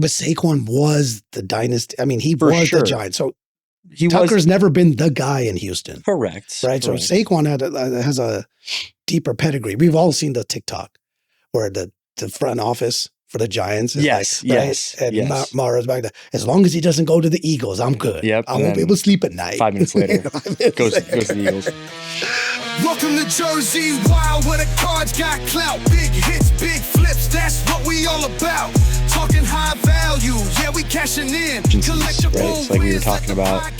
But Saquon was the dynasty. I mean, he was the Giant. So Tucker's never been the guy in Houston. Correct. Right. Correct. So Saquon has a deeper pedigree. We've all seen the TikTok where the front office for the Giants is and Mara's back there. As long as he doesn't go to the Eagles, I'm good. Yep. I won't be able to sleep at night. 5 minutes later, goes to the Eagles. Welcome to Jersey Wild, where the cards got clout. Big hits, big flips, that's what we all about. Talking high value, yeah, we cashing in. Right, like we were talking about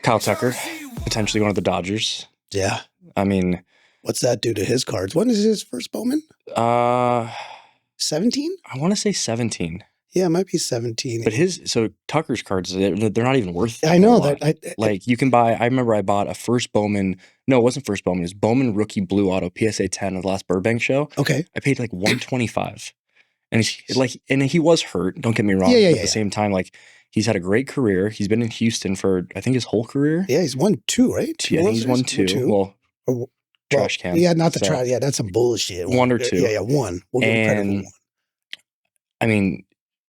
Kyle Tucker potentially going to the Dodgers. Yeah. I mean, what's that do to his cards? When is his first Bowman? 17? I want to say 17. Yeah, it might be 17. But Tucker's cards, they're not even worth I know that. Like you can buy, I remember I bought a first Bowman. No, it wasn't first Bowman. It was Bowman Rookie Blue Auto PSA 10 of the last Burbank show. Okay. I paid like $125. And he was hurt. Don't get me wrong. Yeah, but at the same time, like he's had a great career. He's been in Houston for, I think, his whole career. Yeah, he's won 2, right? Yeah, he's won 2. Well, trash can. Yeah, not the trash. Yeah, that's some bullshit. 1 or 2. Yeah, 1. We'll give him credit for 1. I mean,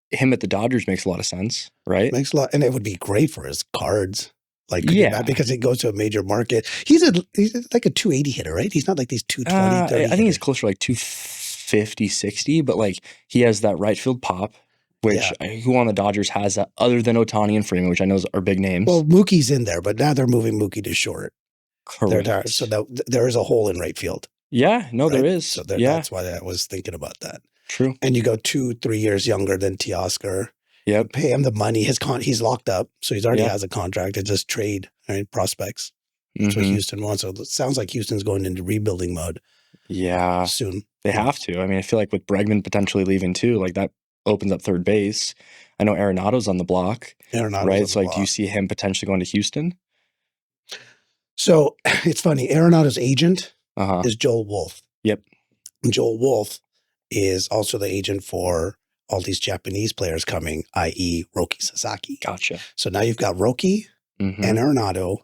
him at the Dodgers makes a lot of sense, right? Makes a lot, and it would be great for his cards. Like, because he goes to a major market. He's like a 280 hitter, right? He's not like these 220, 30 I think he's closer to like 250, 60, but like he has that right field pop, which who on the Dodgers has that other than Ohtani and Freeman, which I know are big names. Well, Mookie's in there, but now they're moving Mookie to short. Correct. So there is a hole in right field. Yeah, no, there is. So that's why I was thinking about that. True. And you go 2-3 years younger than Teoscar. Yep. Pay him the money. He's locked up, so he's already has a contract. It's just trade, right? Prospects. That's what Houston wants. So it sounds like Houston's going into rebuilding mode. Yeah. Soon. They have to. I mean, I feel like with Bregman potentially leaving too, like that opens up third base. I know Arenado's on the block. Right? So like, do you see him potentially going to Houston? So it's funny. Arenado's agent is Joel Wolf. Yep. And Joel Wolf is also the agent for all these Japanese players coming, i.e. Roki Sasaki. Gotcha. So now you've got Roki and Arenado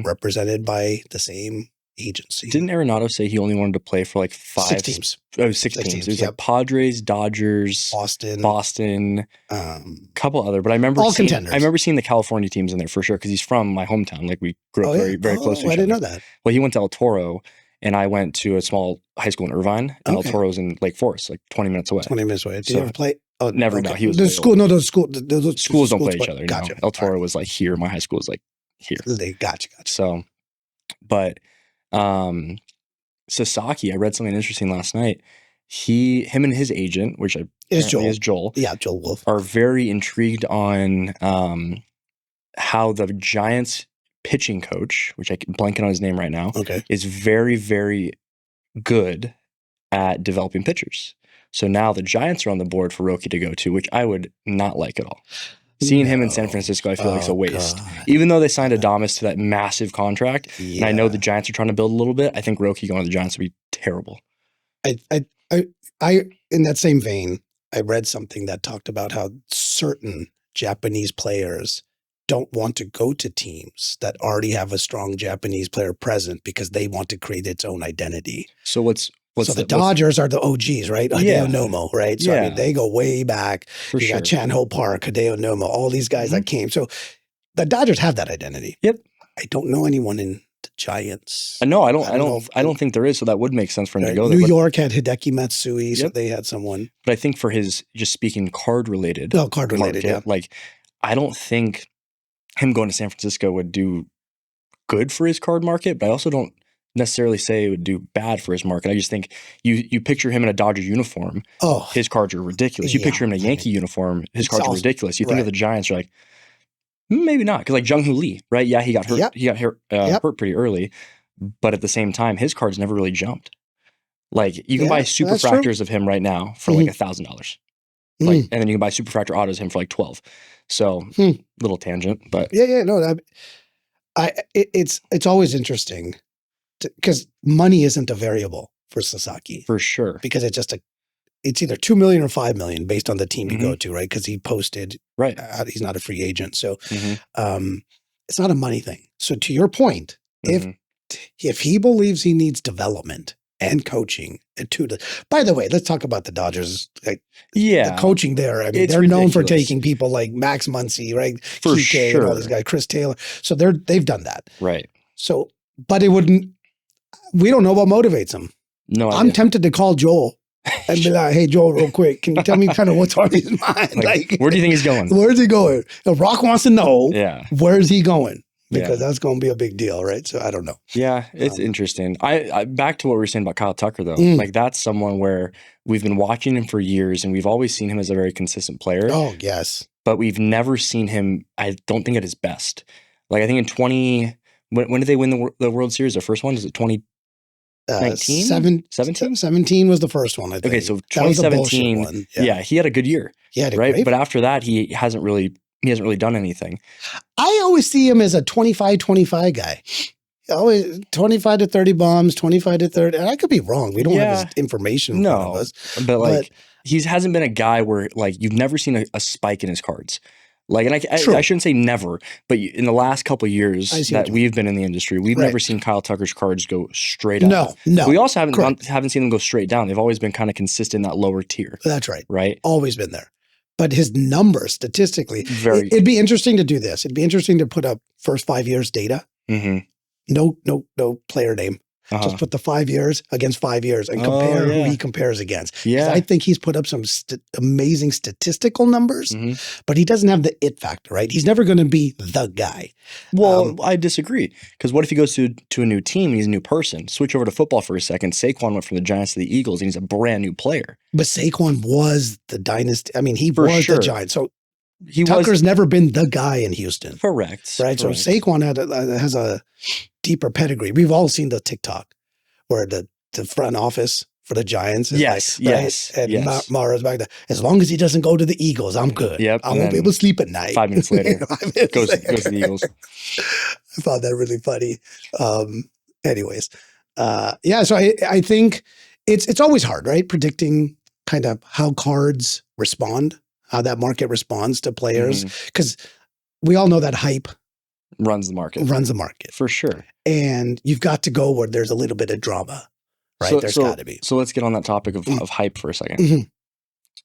represented by the same agency. Didn't Arenado say he only wanted to play for like 6 teams? Oh, 6 teams. It was like Padres, Dodgers, Boston, couple other. But I remember contenders. I remember seeing the California teams in there for sure because he's from my hometown. Like we grew up very close to each other. I didn't know that. Well, he went to El Toro. And I went to a small high school in Irvine, and El Toro's in Lake Forest, like 20 minutes away. 20 minutes away. Did you ever play? Oh, never. Okay. No, he was the school. No, those schools don't play each other. Gotcha. No. El Toro was like here. My high school was like here. Gotcha. So, but Sasaki, I read something interesting last night. Him and his agent, which is Joel. Yeah, Joel Wolf, are very intrigued on how the Giants pitching coach, which I can blank on his name right now, is very, very good at developing pitchers. So now the Giants are on the board for Roki to go to, which I would not like at all. Seeing him in San Francisco, I feel like it's a waste. God. Even though they signed Adames to that massive contract, and I know the Giants are trying to build a little bit, I think Roki going to the Giants would be terrible. I in that same vein, I read something that talked about how certain Japanese players don't want to go to teams that already have a strong Japanese player present because they want to create its own identity. So the Dodgers are the OGs, right? Hideo Nomo, right? So yeah. I mean, they go way back. You got Chan-Ho Park, Hideo Nomo, all these guys that came. So the Dodgers have that identity. Yep. I don't know anyone in the Giants. No, I don't think there is. So that would make sense for him to go there. New York had Hideki Matsui, so they had someone. But I think for his, just speaking card related. No, card related, yeah. Like, I don't think him going to San Francisco would do good for his card market, but I also don't necessarily say it would do bad for his market. I just think you picture him in a Dodger uniform, his cards are ridiculous. You picture him in a Yankee uniform, his cards are ridiculous. You think of the Giants, you're like, maybe not, because like Jung-Hoo Lee, right? Yeah, he got hurt. He got hurt pretty early, but at the same time, his cards never really jumped. Like you can buy superfractors of him right now for like $1,000, like, and then you can buy superfractor autos of him for like 12. So little tangent, but it's always interesting because money isn't a variable for Sasaki, for sure, because it's either 2 million or 5 million based on the team you go to, right? Because he posted, he's not a free agent, so it's not a money thing. So to your point, if he believes he needs development and coaching. And by the way, let's talk about the Dodgers. Like, Yeah. the coaching there. I mean, It's they're known for ridiculous. taking people like Max Muncy, right? For Kike and all these sure. guys, Chris Taylor. So they've done that. Right. So, but we don't know what motivates them. No idea. I'm tempted to call Joel and be like, hey, Joel, real quick, can you tell me kind of what's on his mind? Like, where do you think he's going? Where's he going? If Rock wants to know, Yeah. where's he going? Because Yeah. that's going to be a big deal, right? So I don't know. Yeah, it's interesting. I back to what we were saying about Kyle Tucker though. Mm. Like that's someone where we've been watching him for years and we've always seen him as a very consistent player. Oh, yes. But we've never seen him, I don't think, at his best. Like I think in when did they win the World Series? Their first one? Is it 2019? 17? 17 was the first one, I think. Okay, so That was the bullshit 2017, one. yeah, he had a good year, He had a right? great. But after that, he hasn't really done anything. I always see him as a 25-25 guy. Always 25 to 30 bombs, 25 to 30. And I could be wrong. We don't have his information in front of us. But like he hasn't been a guy where like you've never seen a spike in his cards. Like, and I shouldn't say never, but in the last couple of years that we've been in the industry, we've never seen Kyle Tucker's cards go straight up. No. We also haven't seen them go straight down. They've always been kind of consistent in that lower tier. That's right. Right. Always been there. But his numbers statistically, it'd be interesting to do this. It'd be interesting to put up first 5 years data. Mm-hmm. No player name. Just put the 5 years against 5 years and compare who he compares against. Yeah. I think he's put up some amazing statistical numbers, but he doesn't have the it factor, right? He's never going to be the guy. Well, I disagree. Because what if he goes to a new team and he's a new person? Switch over to football for a second. Saquon went from the Giants to the Eagles and he's a brand new player. But Saquon was the dynasty. I mean, he was the Giants. So Tucker's never been the guy in Houston. Correct. Right. So Saquon has a deeper pedigree. We've all seen the TikTok where the front office for the Giants is and Mara's back there. As long as he doesn't go to the Eagles, I'm good. Yep. I won't be able to sleep at night. 5 minutes later, goes to the Eagles. I found that really funny. Anyways, so I think it's always hard, right? Predicting kind of how cards respond, how that market responds to players, because we all know that hype runs the market. For sure. And you've got to go where there's a little bit of drama, right? There's got to be. So let's get on that topic of hype for a second.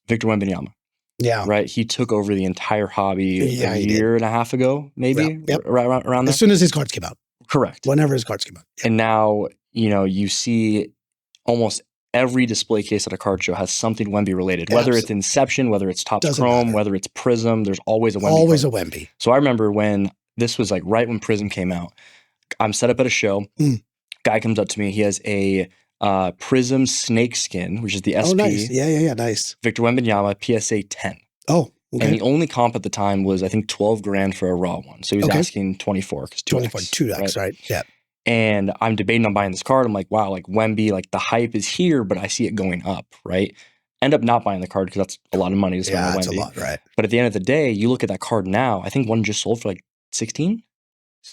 Victor Wembanyama. Yeah. Right. He took over the entire hobby a year and a half ago, maybe around there. As soon as his cards came out. Correct. Whenever his cards came out. And now, you see almost every display case at a card show has something Wemby related, whether it's Inception, whether it's Topps Chrome, whether it's Prism, there's always a Wemby. Always a Wemby. So I remember when this was like right when Prism came out, I'm set up at a show. Guy comes up to me. He has a Prism Snakeskin, which is the SP. Oh, nice. Yeah, nice. Victor Wembanyama, PSA 10. Oh, okay. And the only comp at the time was, I think, $12,000 for a raw one. So he was asking 24. 2x, right? Yeah. And I'm debating on buying this card. I'm like, wow, like Wemby, like the hype is here, but I see it going up, right? End up not buying the card because that's a lot of money to spend on Wemby. That's a lot, right? But at the end of the day, you look at that card now, I think one just sold for like 16,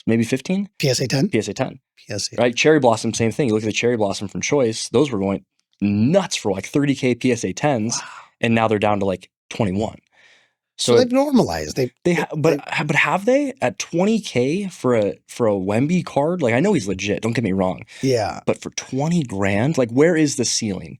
maybe 15. PSA 10? PSA 10. PSA. Right? Cherry Blossom, same thing. You look at the Cherry Blossom from Choice, those were going nuts for like 30K PSA 10s, and now they're down to like 21. So they've normalized. But have they at 20K for a Wemby card? Like I know he's legit. Don't get me wrong. Yeah. But for $20,000, like where is the ceiling?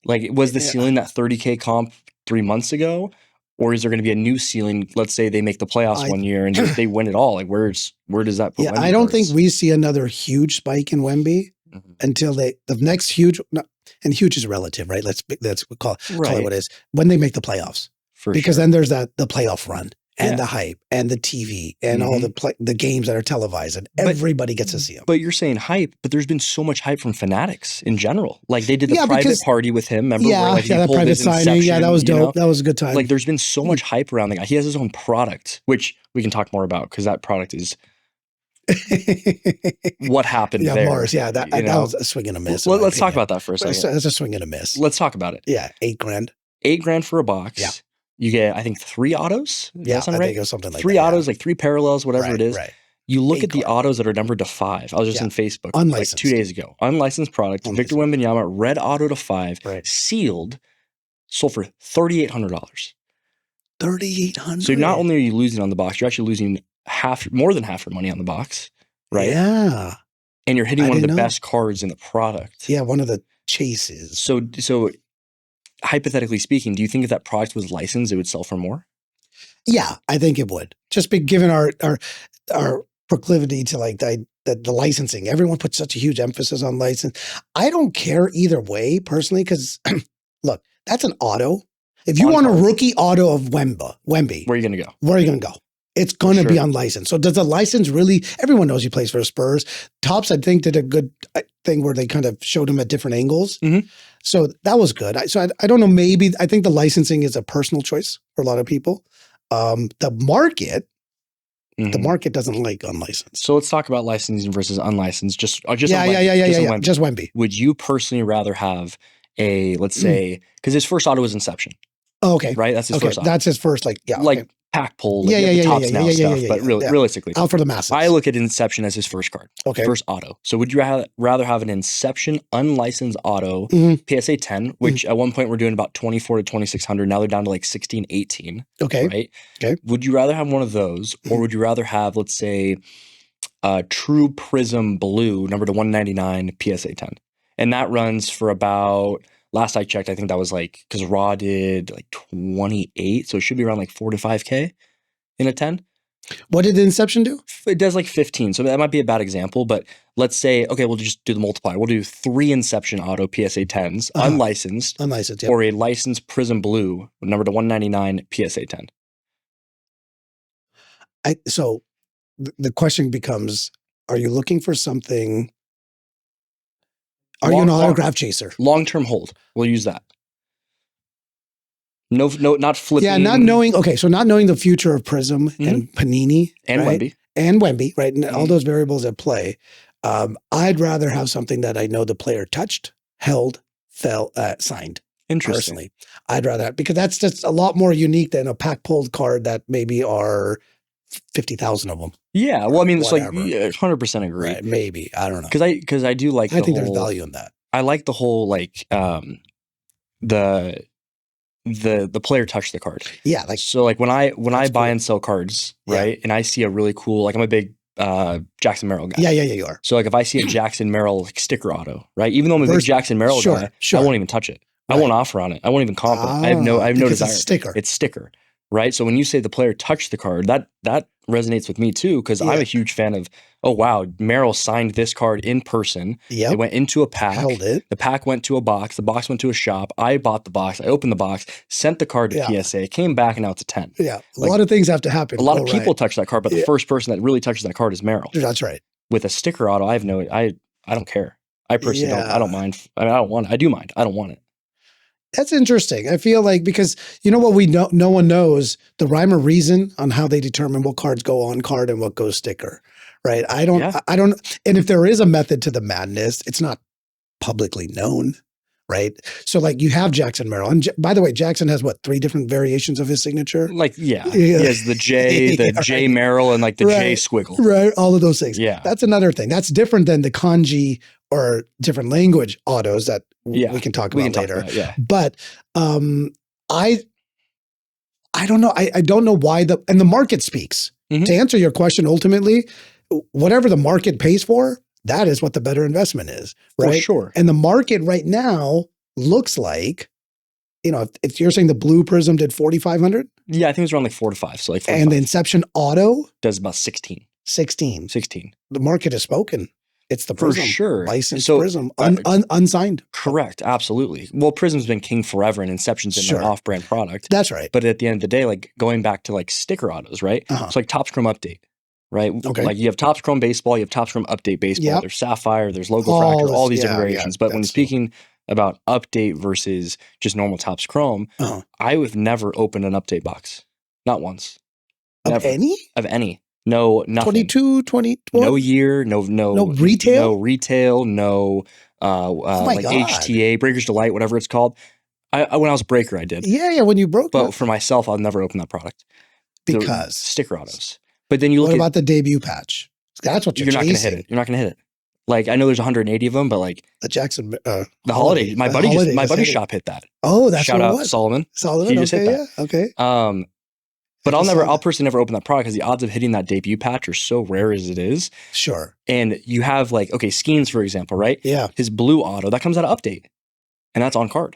Like was the ceiling that 30K comp 3 months ago, or is there going to be a new ceiling? Let's say they make the playoffs one year and they win it all. Like where does that put? Yeah, Wemby I don't cards? think we see another huge spike in Wemby until the next huge. And huge is relative, right? Let's call it what it is when they make the playoffs. Because then there's the playoff run and the hype and the TV and all the games that are televised and everybody gets to see them. But you're saying hype, but there's been so much hype from Fanatics in general. Like they did the private party with him. Remember? That private signing. Yeah, that was dope. That was a good time. Like there's been so much hype around the guy. He has his own product, which we can talk more about because that product is what happened there. Mars. Yeah, that was a swing and a miss. Let's talk about that for a second. That's a swing and a miss. Let's talk about it. Yeah, $8,000. $8,000 for a box. Yeah. You get, I think, 3 autos. Yeah, I think it was something like 3 autos, like 3 parallels, whatever it is. Right. You look at the autos that are numbered to 5. I was just on Facebook unlicensed. like 2 days ago. Unlicensed product. Victor Wembanyama, red auto to 5, sealed, sold for $3,800. $3,800. So not only are you losing on the box, you're actually losing more than half your money on the box, right? Yeah. And you're hitting one of the best cards in the product. Yeah, one of the chases. So hypothetically speaking, do you think if that product was licensed, it would sell for more? Yeah, I think it would. Just be given our proclivity to like the licensing. Everyone puts such a huge emphasis on license. I don't care either way personally, because look, that's an auto. If you want a rookie auto of Wemby, Where are you going to go? where are you going to go? It's going to be unlicensed. So does the license really, everyone knows he plays for the Spurs. Topps, I think, did a good thing where they kind of showed him at different angles. Mhm. So that was good. I don't know, maybe, I think the licensing is a personal choice for a lot of people. The market doesn't like unlicensed. So let's talk about licensing versus unlicensed. Just Yeah. Just Wemby. Would you personally rather have a, let's say, because his first auto was Inception, Oh, okay. right? That's his first auto. That's his first, like, yeah. Like okay. pack pull, Yeah, like yeah, the yeah, Topps yeah, now yeah, stuff. yeah, But yeah. realistically, Out for the masses. I look at Inception as his first card, Okay. first auto. So would you rather have an Inception unlicensed auto, Mhm. PSA 10, which at one point we're doing about 24 to 2600. Now they're down to like 16, 18. Okay. Right? Okay. Would you rather have one of those, or would you rather have, let's say, True Prism Blue, number to 199, PSA 10? And that runs for about, last I checked, I think that was like, because Raw did like 28, so it should be around like 4 to 5K in a 10. What did the Inception do? It does like 15, so that might be a bad example, but let's say, okay, we'll just do the multiplier. We'll do 3 Inception auto PSA 10s, unlicensed, Unlicensed, yeah. or a licensed Prism Blue, number to 199, PSA 10. So the question becomes, are you looking for something? Are you an autograph chaser? Long-term hold. We'll use that. No, not flipping. Yeah, not knowing the future of Prism and Panini and right? Wemby. And Wemby, right? And all those variables at play. I'd rather have something that I know the player touched, held, signed. Interesting. Personally, I'd rather have, because that's just a lot more unique than a pack pulled card that maybe are 50,000 of them. Yeah, well, I mean, it's Whatever. like 100% agree. Right, maybe, I don't know. Because I do like. I think there's value in that. I like the whole like the player touch the card. Yeah, like, so like when I buy cool. and sell cards, Yeah. right? And I see a really cool, like I'm a big Jackson Merrill guy. yeah, you are. So like if I see a Jackson Merrill like, sticker auto, right? Even though I'm a big Jackson Merrill guy, sure. I won't even touch it. Right. I won't offer on it. I won't even comp it. I have no desire. It's sticker. It's sticker, right? So when you say the player touched the card, that resonates with me too, because I'm a huge fan of, oh wow, Merrill signed this card in person. Yep. It went into a pack. Held it. The pack went to a box. The box went to a shop. I bought the box. I opened the box, sent the card to PSA, came back, and now it's a 10. Yeah, a lot of things have to happen. A lot of people touch that card, but the first person that really touches that card is Merrill. That's right. With a sticker auto, I don't care. I personally don't. I don't mind. I mean, I don't want it. I do mind. I don't want it. That's interesting. I feel like, because you know what, no one knows the rhyme or reason on how they determine what cards go on card and what goes sticker, right? I don't, and if there is a method to the madness, it's not publicly known, right? So like you have Jackson Merrill, and by the way, Jackson has what, 3 different variations of his signature? Like, he has the J, the J Merrill, and like the J squiggle. Right, all of those things. Yeah. That's another thing. That's different than the kanji or different language autos that we can talk about later. But I don't know. I don't know why the market speaks. To answer your question, ultimately, whatever the market pays for, that is what the better investment is, right? For sure. And the market right now looks like, if you're saying the blue Prism did 4,500? Yeah, I think it was around like 4 to 5. So like 4 and the Inception Auto does about 16. 16. 16. The market has spoken. It's the Prism. For sure. Licensed Prism. Unsigned. Correct. Absolutely. Well, Prism's been king forever, and Inception's been an off-brand product. That's right. But at the end of the day, like going back to like sticker autos, right? So like Topps Chrome Update, right? Okay. Like you have Topps Chrome Baseball, you have Topps Chrome Update Baseball. There's Sapphire, there's Logo Fractor, all these different variations. But when speaking about update versus just normal Topps Chrome, I would never open an update box. Not once. Of any? Of any. No, nothing. 22, 24? No year, no retail? No retail, no like God. HTA, Breaker's Delight, whatever it's called. When I was a breaker, I did. Yeah, when you broke But for myself, I'll never open that product. Because? Sticker autos. But then you look what about the debut patch? That's what you're not going to hit it. You're not going to hit it. Like, I know there's 180 of them, but like the Jackson, the holiday, my buddy's shop hit that. Oh, that's Shout what out it was. Solomon. Solomon, he just hit that. Okay. But just saw I'll that. personally never open that product because the odds of hitting that debut patch are so rare as it is. Sure. And you have like, okay, Skeens, for example, right? Yeah. His blue auto, that comes out of update. And that's on card.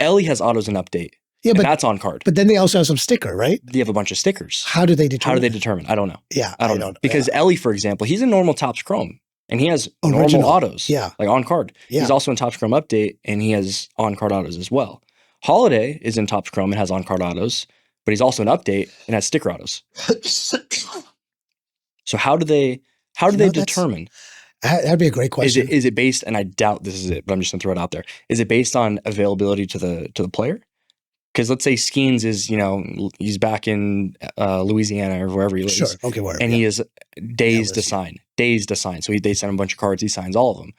Ellie has autos in update. Yeah, And but that's on card. But then they also have some sticker, right? They have a bunch of stickers. How do they determine? How do they determine? I don't know. Yeah, I don't know. Because Ellie, for example, he's in normal Topps Chrome and he has normal autos. Yeah. Like on card. Yeah. He's also in Topps Chrome update and he has on card autos as well. Holiday is in Topps Chrome and has on card autos, but he's also in update and has sticker autos. So how do they determine? That'd be a great question. Is it based, and I doubt this is it, but I'm just gonna throw it out there. Is it based on availability to the player? Because let's say Skeens is, he's back in Louisiana or wherever he lives. Sure. Okay, wherever. And he is days to sign. So they send him a bunch of cards. He signs all of them.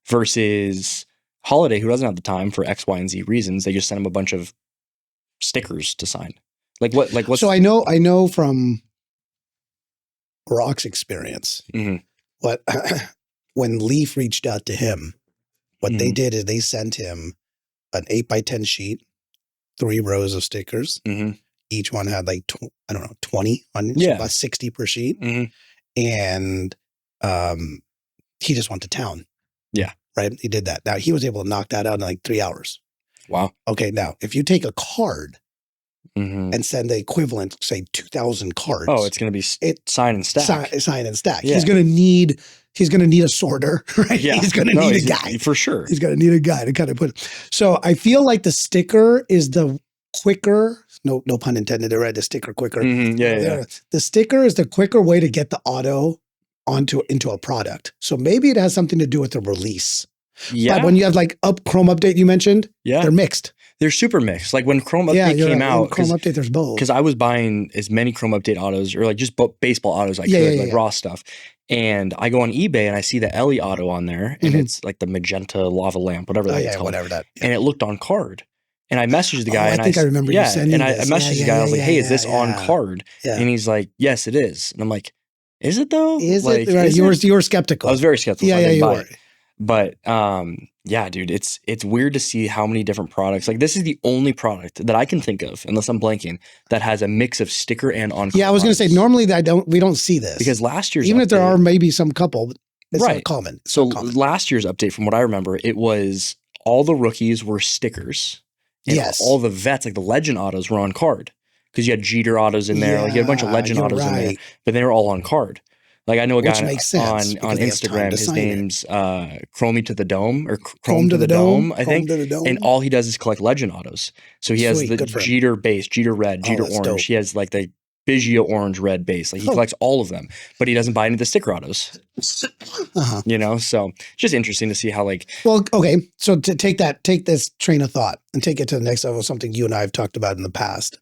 Versus Holiday, who doesn't have the time for X, Y, and Z reasons. They just send him a bunch of stickers to sign. What? So I know from Rock's experience, what when Leaf reached out to him, what they did is they sent him an 8x10 sheet, 3 rows of stickers. Each one had like 20 on it, so about 60 per sheet, and he just went to town. Yeah, right. He did that. Now he was able to knock that out in like 3 hours. Wow. Okay, now if you take a card and send the equivalent, say 2,000 cards. Oh, it's going to be sign and stack. Sign and stack. Yeah. He's going to need a sorter, right? Yeah. He's going to need a guy. For sure. He's going to need a guy to kind of put it. So I feel like the sticker is the quicker, no pun intended, I read the sticker quicker. Yeah. The sticker is the quicker way to get the auto into a product. So maybe it has something to do with the release. Yeah. But when you have like Chrome Update you mentioned, they're mixed. They're super mixed. Like when Chrome Update came out. In Chrome Update, there's both. Because I was buying as many Chrome Update autos or like just baseball autos I could, raw stuff. And I go on eBay and I see the Ellie auto on there and it's like the magenta lava lamp, whatever that is called. Whatever that. And it looked on card. And I messaged the guy. I think I remember you sending and this. I messaged the guy. I was like, hey, is this on card? Yeah. And he's like, yes, it is. And I'm like, is it though? Is it? Right. You were skeptical. I was very skeptical. Yeah, you were. But yeah, dude, it's weird to see how many different products. Like this is the only product that I can think of, unless I'm blanking, that has a mix of sticker and on. Yeah, I was going to say normally we don't see this because last year's if there are maybe some couple, it's not common. So last year's update, from what I remember, it was all the rookies were stickers. And all the vets, like the legend autos, were on card because you had Jeter autos in there. Like you had a bunch of legend autos in there, but they were all on card. Like I know a guy on Instagram, his name's Chromie to the Dome or Chrome to the Dome, I think. And all he does is collect legend autos. So he has the Jeter base, Jeter red, Jeter orange. Dope. He has like the Biggio orange red base. Like he collects all of them, but he doesn't buy any of the sticker autos. So just interesting to see how like. Well, okay. So to take this train of thought and take it to the next level, something you and I have talked about in the past.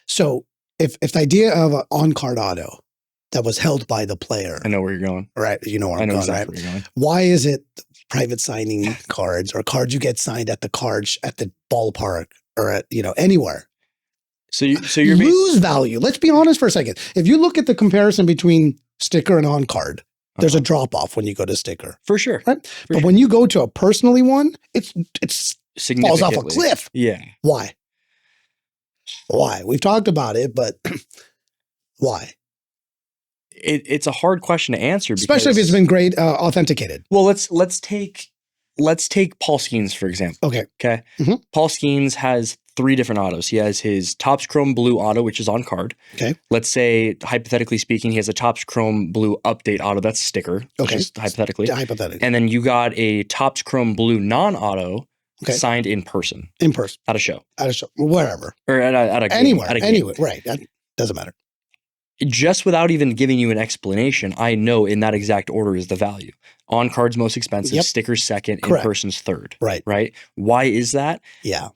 So if the idea of an on-card auto that was held by the player. I know where you're going. Right. You know where I'm going, exactly right? Where you're going. Why is it private signing cards or cards you get signed at the ballpark or at, anywhere? So you lose value. Let's be honest for a second. If you look at the comparison between sticker and on card, there's a drop off when you go to sticker. For sure. Right? But when you go to a personally one, it's falls off a cliff. Yeah. Why? We've talked about it, but why? It's a hard question to answer, especially if it's been great authenticated. Well, let's take Paul Skeens for example. Okay. Paul Skeens has 3 different autos. He has his Topps Chrome Blue auto, which is on card. Okay. Let's say, hypothetically speaking, he has a Topps Chrome Blue Update auto. That's sticker. Okay. Just hypothetically. And then you got a Topps Chrome Blue non-auto signed in person. At a show. Wherever. Or at a game. Anywhere. Anywhere. Right. That doesn't matter. Just without even giving you an explanation, I know in that exact order is the value. On card's most expensive, stickers second, in person's third. Right. Right. Why is that? Yeah.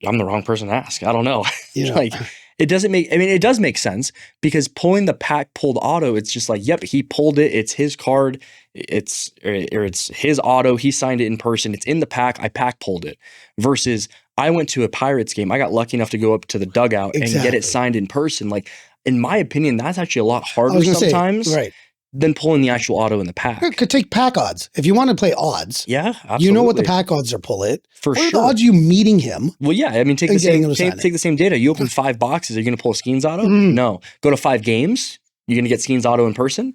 I'm the wrong person to ask. I don't know. It doesn't make, it does make sense because pulling the pack pulled auto, it's just like, yep, he pulled it. It's his card. It's his auto. He signed it in person. It's in the pack. I pack pulled it versus I went to a Pirates game. I got lucky enough to go up to the dugout and get it signed in person. Like, in my opinion, that's actually a lot harder sometimes than pulling the actual auto in the pack. You could take pack odds. If you want to play odds, Yeah, absolutely. you know what the pack odds are, pull it. For what are sure. the odds you meeting him? Well, yeah. I mean, take the same data. You open 5 boxes. Are you going to pull a Skeens auto? No. Go to 5 games. You're going to get Skeens auto in person.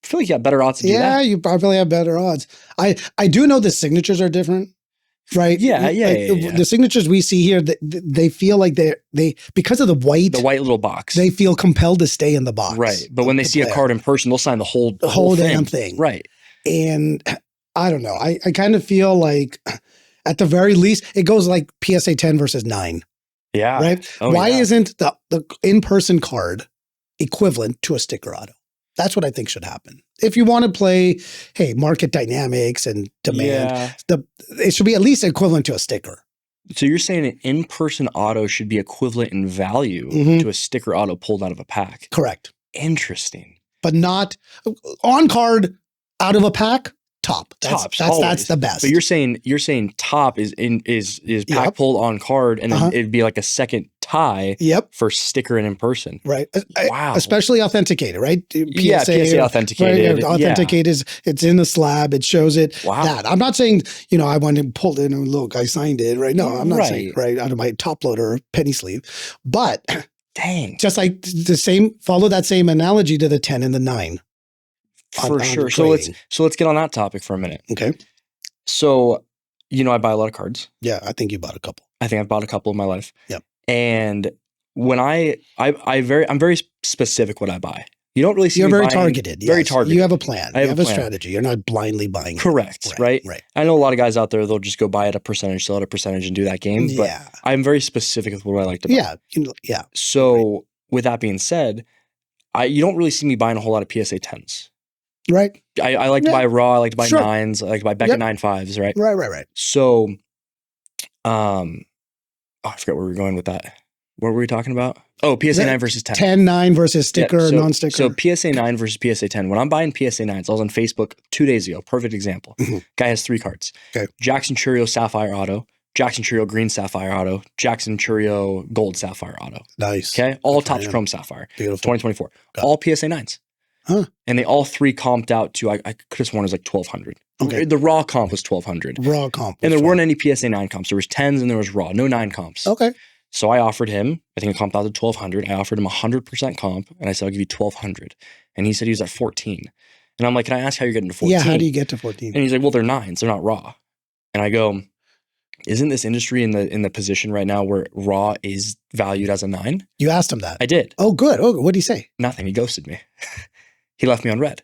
I feel like you have better odds to do that. Yeah, you probably have better odds. I do know the signatures are different. Right. Yeah. The signatures we see here, they feel like they because of the white little box, they feel compelled to stay in the box. Right. But when they see a card in person, they'll sign the whole damn thing. Right. And I don't know. I kind of feel like at the very least, it goes like PSA 10 versus 9. Yeah. Right. Oh, Why isn't the in-person card equivalent to a sticker auto? That's what I think should happen. If you want to play, hey, market dynamics and demand, it should be at least equivalent to a sticker. So you're saying an in-person auto should be equivalent in value to a sticker auto pulled out of a pack? Correct. Interesting. But not on card out of a pack. Top. That's the best. But you're saying top is pack pulled on card, and then it'd be like a second tie for sticker and in person. Right. Wow. Especially authenticated, right? PSA authenticated. Right? Authenticated it's in the slab. It shows it. Wow. That. I'm not saying, I went and pulled it and look, I signed it, right? No, I'm not saying out of my top loader or penny sleeve. But dang. Just like follow that same analogy to the 10 and the 9. For sure. So let's get on that topic for a minute. Okay. So, I buy a lot of cards. Yeah, I think you bought a couple. I think I've bought a couple in my life. Yep. And when I'm very specific what I buy. You don't really see You're me very buying, targeted. Very targeted. You have a plan. You have a plan. strategy. You're not blindly buying. Correct. Right. I know a lot of guys out there, they'll just go buy at a percentage, sell at a percentage and do that game. But I'm very specific with what I like to buy. Yeah. So with that being said, you don't really see me buying a whole lot of PSA 10s. Right. I like to buy raw. I like to buy 9s. I like to buy Beckett 9.5s. Right. Right. So, I forgot where we were going with that. What were we talking about? Oh, PSA 9 versus 10. 10, 9 versus sticker, non-sticker. So PSA 9 versus PSA 10. When I'm buying PSA 9s, I was on Facebook 2 days ago. Perfect example. Guy has 3 cards. Okay. Jackson Churio Sapphire Auto, Jackson Churio Green Sapphire Auto, Jackson Churio Gold Sapphire Auto. Nice. Okay. All Topps Chrome Sapphire. Beautiful. 2024. All PSA 9s. Huh. And they all 3 comped out to, I could have sworn it was like 1,200. Okay. The raw comp was 1,200. Raw comp. And there weren't any PSA 9 comps. There was 10s and there was raw. No 9 comps. Okay. So I offered him, I think it comped out to 1,200. I offered him 100% comp and I said, I'll give you 1,200. And he said he was at 14. And I'm like, can I ask how you're getting to 14? Yeah, how do you get to 14? And he's like, well, they're 9s. They're not raw. And I go, isn't this industry in the position right now where raw is valued as a 9? You asked him that? I did. Oh, good. Oh, what did he say? Nothing. He ghosted me. He left me on red.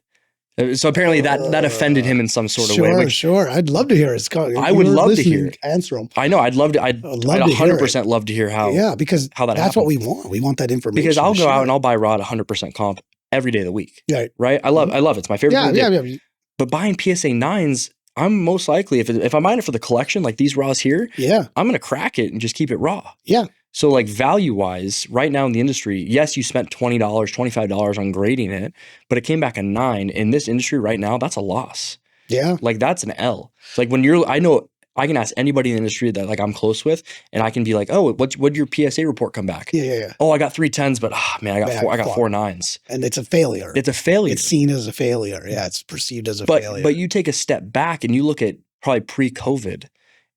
So apparently that offended him in some sort of way. Sure. I'd love to hear his call. I would love to hear it. Answer him. I know. I'd 100% love to hear how. Yeah, because that's what we want. We want that information. Because I'll go out and I'll buy raw at 100% comp every day of the week. Right. I love it. It's my favorite. Yeah. But buying PSA 9s, I'm most likely if I'm buying it for the collection, like these raws here, I'm gonna crack it and just keep it raw. Yeah. So like value wise, right now in the industry, yes, you spent $20, $25 on grading it, but it came back a 9. In this industry right now, that's a loss. Yeah. Like that's an L. It's like I know I can ask anybody in the industry that like I'm close with, and I can be like, oh, what'd your PSA report come back? Yeah. Oh, I got 3 10s, but man, I got 4 9s. And it's a failure. It's a failure. It's seen as a failure. Yeah, it's perceived as a failure. But you take a step back and you look at probably pre-COVID,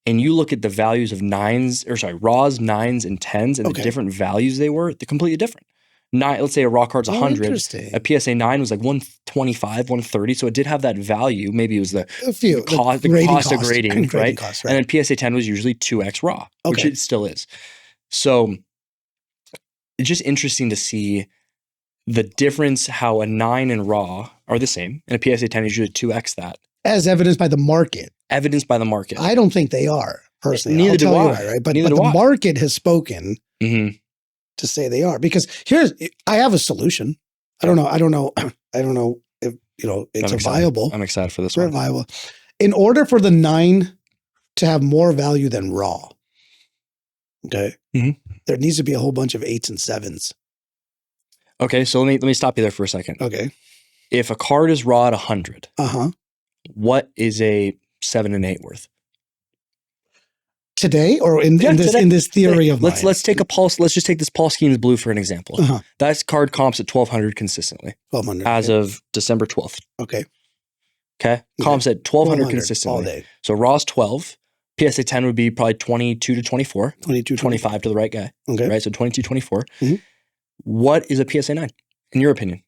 and you look at the values of raws, 9s, and 10s, and the different values they're completely different. Let's say a raw card's 100. A PSA 9 was like 125, 130. So it did have that value. Maybe it was the cost of grading, right? Cost, right? And then PSA 10 was usually 2x raw, which it still is. So it's just interesting to see the difference, how a 9 and raw are the same, and a PSA 10 is usually 2x that. As evidenced by the market. I don't think they are, personally. Neither do I. Right? But the market has spoken to say they are. Because I have a solution. I don't know if it's viable. I'm excited for this one. Viable. In order for the 9 to have more value than raw, okay, there needs to be a whole bunch of 8s and 7s. Okay, so let me stop you there for a second. Okay. If a card is raw at 100, what is a 7 and 8 worth? Today or in this today. in this theory of mine? Let's take a pulse. Let's just take this Paul Skeens blue for an example. Uh-huh. That's card comps at 1,200 consistently 1,200 as of December 12th. okay. Okay, comps at 1,200 consistently. all day. So Raw's 12. PSA 10 would be probably 22 to 24. 22, 25 to the right guy. Okay. Right, so 22, 24. Mhm. What is a PSA 9 in your opinion?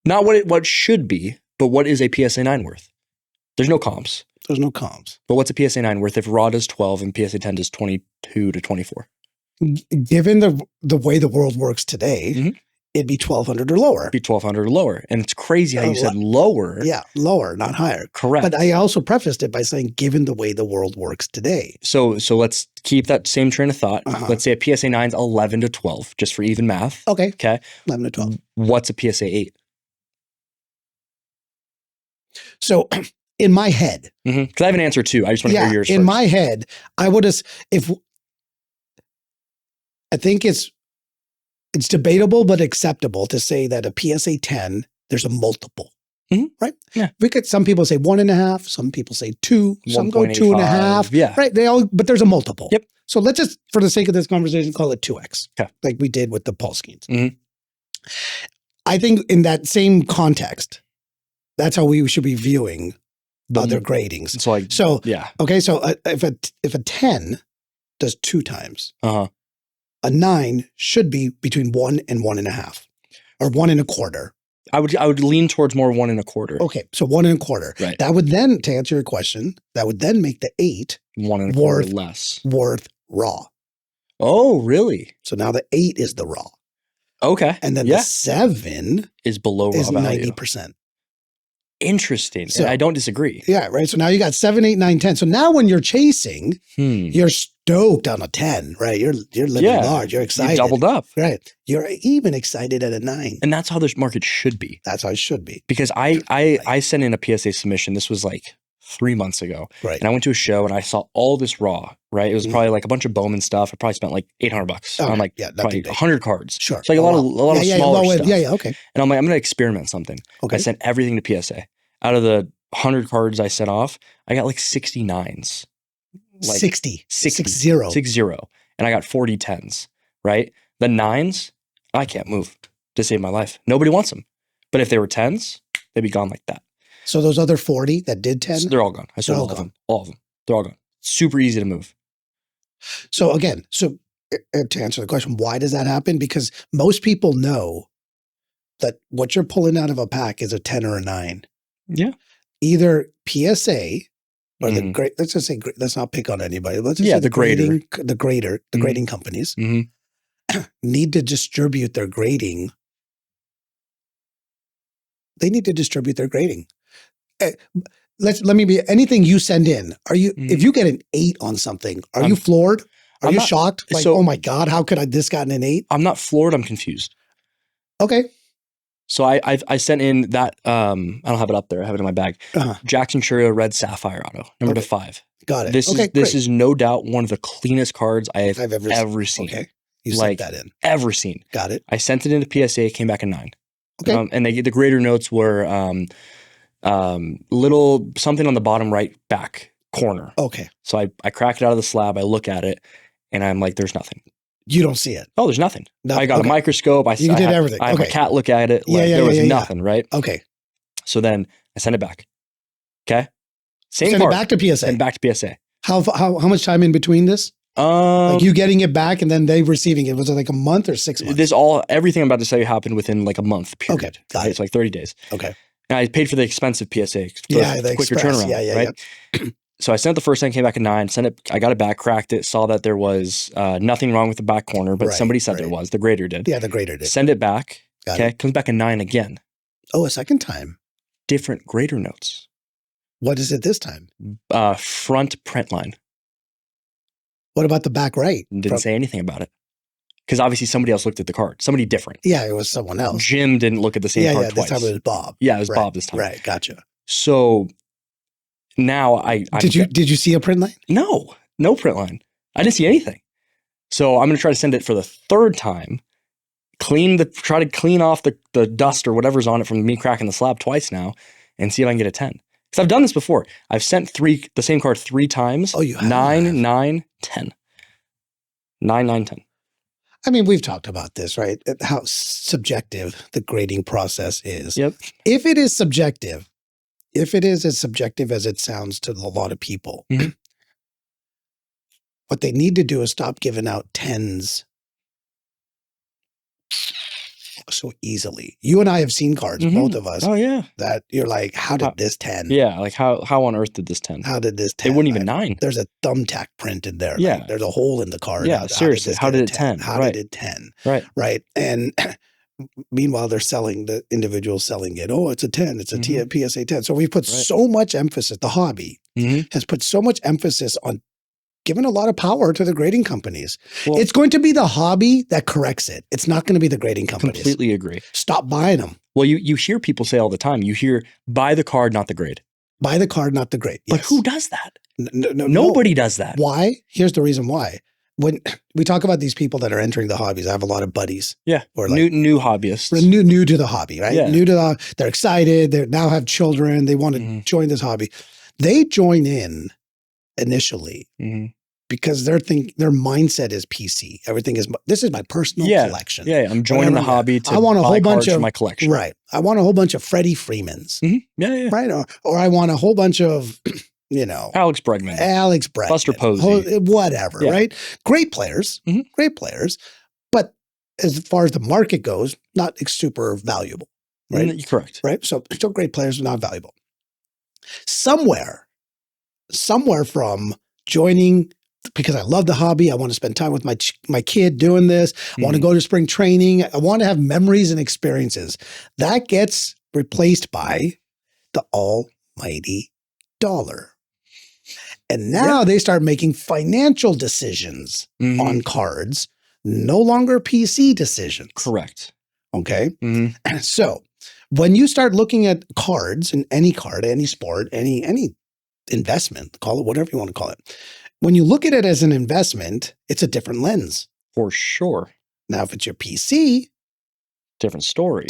Not what should be, but what is a PSA 9 worth? There's no comps. There's no comps. But what's a PSA 9 worth if Raw does 12 and PSA 10 does 22 to 24? Given the way the world works today, Mhm. it'd be 1,200 or lower. Be 1,200 or lower. And it's crazy how you said lower. Yeah, lower, not higher. Correct. But I also prefaced it by saying, given the way the world works today. So let's keep that same train of thought. Uh-huh. Let's say a PSA 9 is 11 to 12, just for even math. Okay, Okay. 11 to 12. What's a PSA 8? So in my head, Because I have an answer too. I just want to hear yours in first. my head, I would have, I think it's debatable but acceptable to say that a PSA 10, there's a multiple, Mhm. right? Yeah. Some people say 1.5, some people say 2, some go 2.5. 1.85. Yeah. Right. But there's a multiple. Yep. So let's just, for the sake of this conversation, call it 2x. Okay. Like we did with the Paul Skeens. Mhm. I think in that same context, that's how we should be viewing other gradings. So like, So, yeah. okay. So if a 10 does 2 times, Uh-huh. a 9 should be between 1 and 1.5 or 1.25. I would lean towards more 1 1/4. Okay. So 1.25. Right. That would then, to answer your question, that would then make the 8 1 1/4 worth- less. worth raw. Oh, really? So now the 8 is the raw. Okay. And then Yeah. the 7 Is below raw is value. 90%. Interesting. So- And I don't disagree. Yeah, right. So now you got 7, 8, 9, 10. So now when you're chasing, you're stoked on a 10, right? You're living Yeah. large. You're excited. You doubled up. Right. You're even excited at a 9. And that's how this market should be. That's how it should be. Because I sent in a PSA submission. This was like 3 months ago. Right. And I went to a show and I saw all this raw, right? It was Mhm. probably like a bunch of Bowman stuff. I probably spent like $800 on Okay. like Yeah, nothing probably big. 100 cards. Sure. It's like a lot of smaller stuff. Yeah, okay. And I'm like, I'm going to experiment something. Okay. I sent everything to PSA. Out of the 100 cards I sent off, I got like 69s. Like 60. 60. 60. 60. And I got 40 10s, right? The 9s, I can't move to save my life. Nobody wants them. But if they were 10s, they'd be gone like that. So those other 40 that did 10. So they're all gone. I sold all all of gone. them. All of them. They're all gone. Super easy to move. So again, to answer the question, why does that happen? Because most people know that what you're pulling out of a pack is a 10 or a 9. Yeah. Either PSA or the Mhm. great, let's just say, let's not pick on anybody. Let's just Yeah, say the grader. the Mhm. grading companies Mhm. need to distribute their grading. They need to distribute their grading. Let me be anything you send in. If you get an 8 on something, are you floored? Are I'm you not- shocked? Like, so- oh my God, how could this gotten an 8? I'm not floored. I'm confused. Okay. So I sent in that, I don't have it up there. I have it in my bag. Uh-huh. Jackson Churio Red Sapphire Auto, number Okay. 5. Got it. This okay, is no doubt one of the cleanest cards I have I've ever seen. Okay. You Like- sent that in. Ever seen. Got it. I sent it into PSA, came back a 9. Okay. And the grader notes were little something on the bottom right back corner. Okay. So I crack it out of the slab. I look at it, and I'm like, "There's nothing. You don't see it. Oh, there's nothing." Nothing. I got Okay. a microscope. I You did have, everything. I have Okay. a cat look at it. Yeah, Like, yeah, there was yeah, yeah. nothing, right? Okay. So then I send it back. Okay. Same Send card. it back to PSA. And back to PSA. How much time in between this? Like you getting it back and then they receiving it. Was it like a month or 6 months? Everything I'm about to say happened within like a month period. Okay, got right? it. It's like 30 days. Okay. And I paid for the expensive PSA. For Yeah, the quicker express. turnaround. Yeah, right? So I sent it the first time, came back at 9, sent it, I got it back, cracked it, saw that there was nothing wrong with the back corner, but Right, somebody said there right. was, the grader did. Yeah, the grader did. Send it back. Got Okay. it. Comes back a 9 again. Oh, a second time. Different grader notes. What is it this time? Front print line. What about the back right? Didn't say anything about it. Because obviously somebody else looked at the card. Somebody different. Yeah, it was someone else. Jim didn't look at the same Yeah, card yeah. twice. This time it was Bob. Yeah, it was Right, Bob this time. Right, gotcha. So now Did you see a print line? No print line. I didn't see anything. So I'm going to try to send it for the third time. Try to clean off the dust or whatever's on it from me cracking the slab twice now, and see if I can get a 10. Because I've done this before. I've sent the same card 3 times. Oh, you have? 9, 9, 10. 9, 9, 10. I mean, we've talked about this, right? How subjective the grading process is. Yep. If it is subjective, if it is as subjective as it sounds to a lot of people, what they need to do is stop giving out 10s so easily. You and I have seen cards, both of us. Oh, yeah. That you're like, how did this 10? Yeah, like how on earth did this 10? How did this 10? They wouldn't even 9. There's a thumbtack print in there. Yeah. Like, there's a hole in the card. Yeah, seriously. How did it 10? How did it 10? Right. Right. And meanwhile, the individual selling it. Oh, it's a 10. It's a PSA 10. So we put so much emphasis, the hobby has put so much emphasis on giving a lot of power to the grading companies. Well, it's going to be the hobby that corrects it. It's not going to be the grading companies. Completely agree. Stop buying them. Well, you hear people say all the time, you hear, buy the card, not the grade. Buy the card, not the grade. Yes. But who does that? Nobody does that. Why? Here's the reason why. When we talk about these people that are entering the hobbies, I have a lot of buddies. Yeah, or like, new hobbyists. New to the hobby, right? Yeah. They're excited. They now have children. They want to join this hobby. They join in initially because their mindset is PC. Everything is, this is my personal collection. Yeah, I'm joining the hobby to I want a buy whole bunch cards of for my collection. Right. I want a whole bunch of Freddie Freemans. Yeah. Right. Or I want a whole bunch of, Alex Bregman, Buster Posey, whatever. Right. Great players. Great players. But as far as the market goes, not super valuable. Right. Correct. Right. So still great players, but not valuable. Somewhere from joining because I love the hobby. I want to spend time with my kid doing this. I want to go to spring training. I want to have memories and experiences. That gets replaced by the almighty dollar. And now they start making financial decisions on cards, no longer PC decisions. Correct. Okay. So when you start looking at cards in any card, any sport, any investment, call it whatever you want to call it. When you look at it as an investment, it's a different lens. For sure. Now, if it's your PC, different story.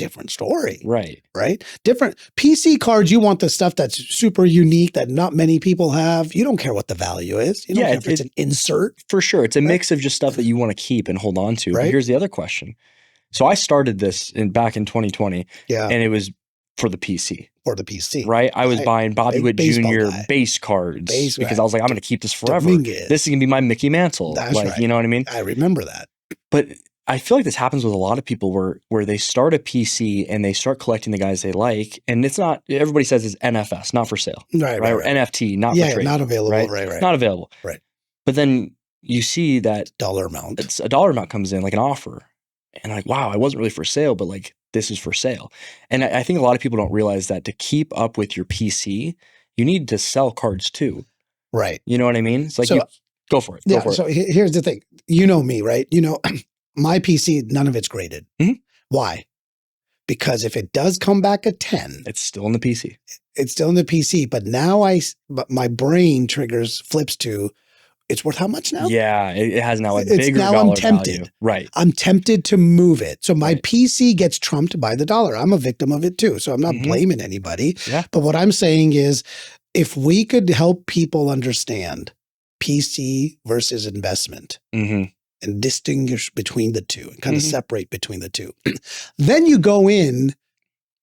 Right. Different PC cards. You want the stuff that's super unique that not many people have. You don't care what the value is. You don't care if it's an insert. For sure. It's a mix of just stuff that you want to keep and hold on to. Right. But here's the other question. So I started this back in 2020. Yeah. And it was for the PC. Right? I was buying Bobby Witt Jr. base cards because I was like, I'm going to keep this forever. Dominguez. This is going to be my Mickey Mantle. That's right. You know what I mean? I remember that. But I feel like this happens with a lot of people where they start a PC and they start collecting the guys they like. And it's not, everybody says it's NFS, not for sale. Right. Or NFT, not for trade. Not available. Right. Not available. Right. But then you see that dollar amount. It's a dollar amount comes in like an offer. And like, wow, I wasn't really for sale, but like this is for sale. And I think a lot of people don't realize that to keep up with your PC, you need to sell cards too. Right. You know what I mean? It's like, go for it. So here's the thing. You know me, right? My PC, none of it's graded. Why? Because if it does come back a 10. It's still in the PC. It's still in the PC. But now my brain flips to, it's worth how much now? Yeah, it has now a bigger now dollar I'm tempted. Value. Right. I'm tempted to move it. So my PC gets trumped by the dollar. I'm a victim of it too. So I'm not blaming anybody. Yeah. But what I'm saying is if we could help people understand PC versus investment and distinguish between the two and kind of separate between the two, then you go in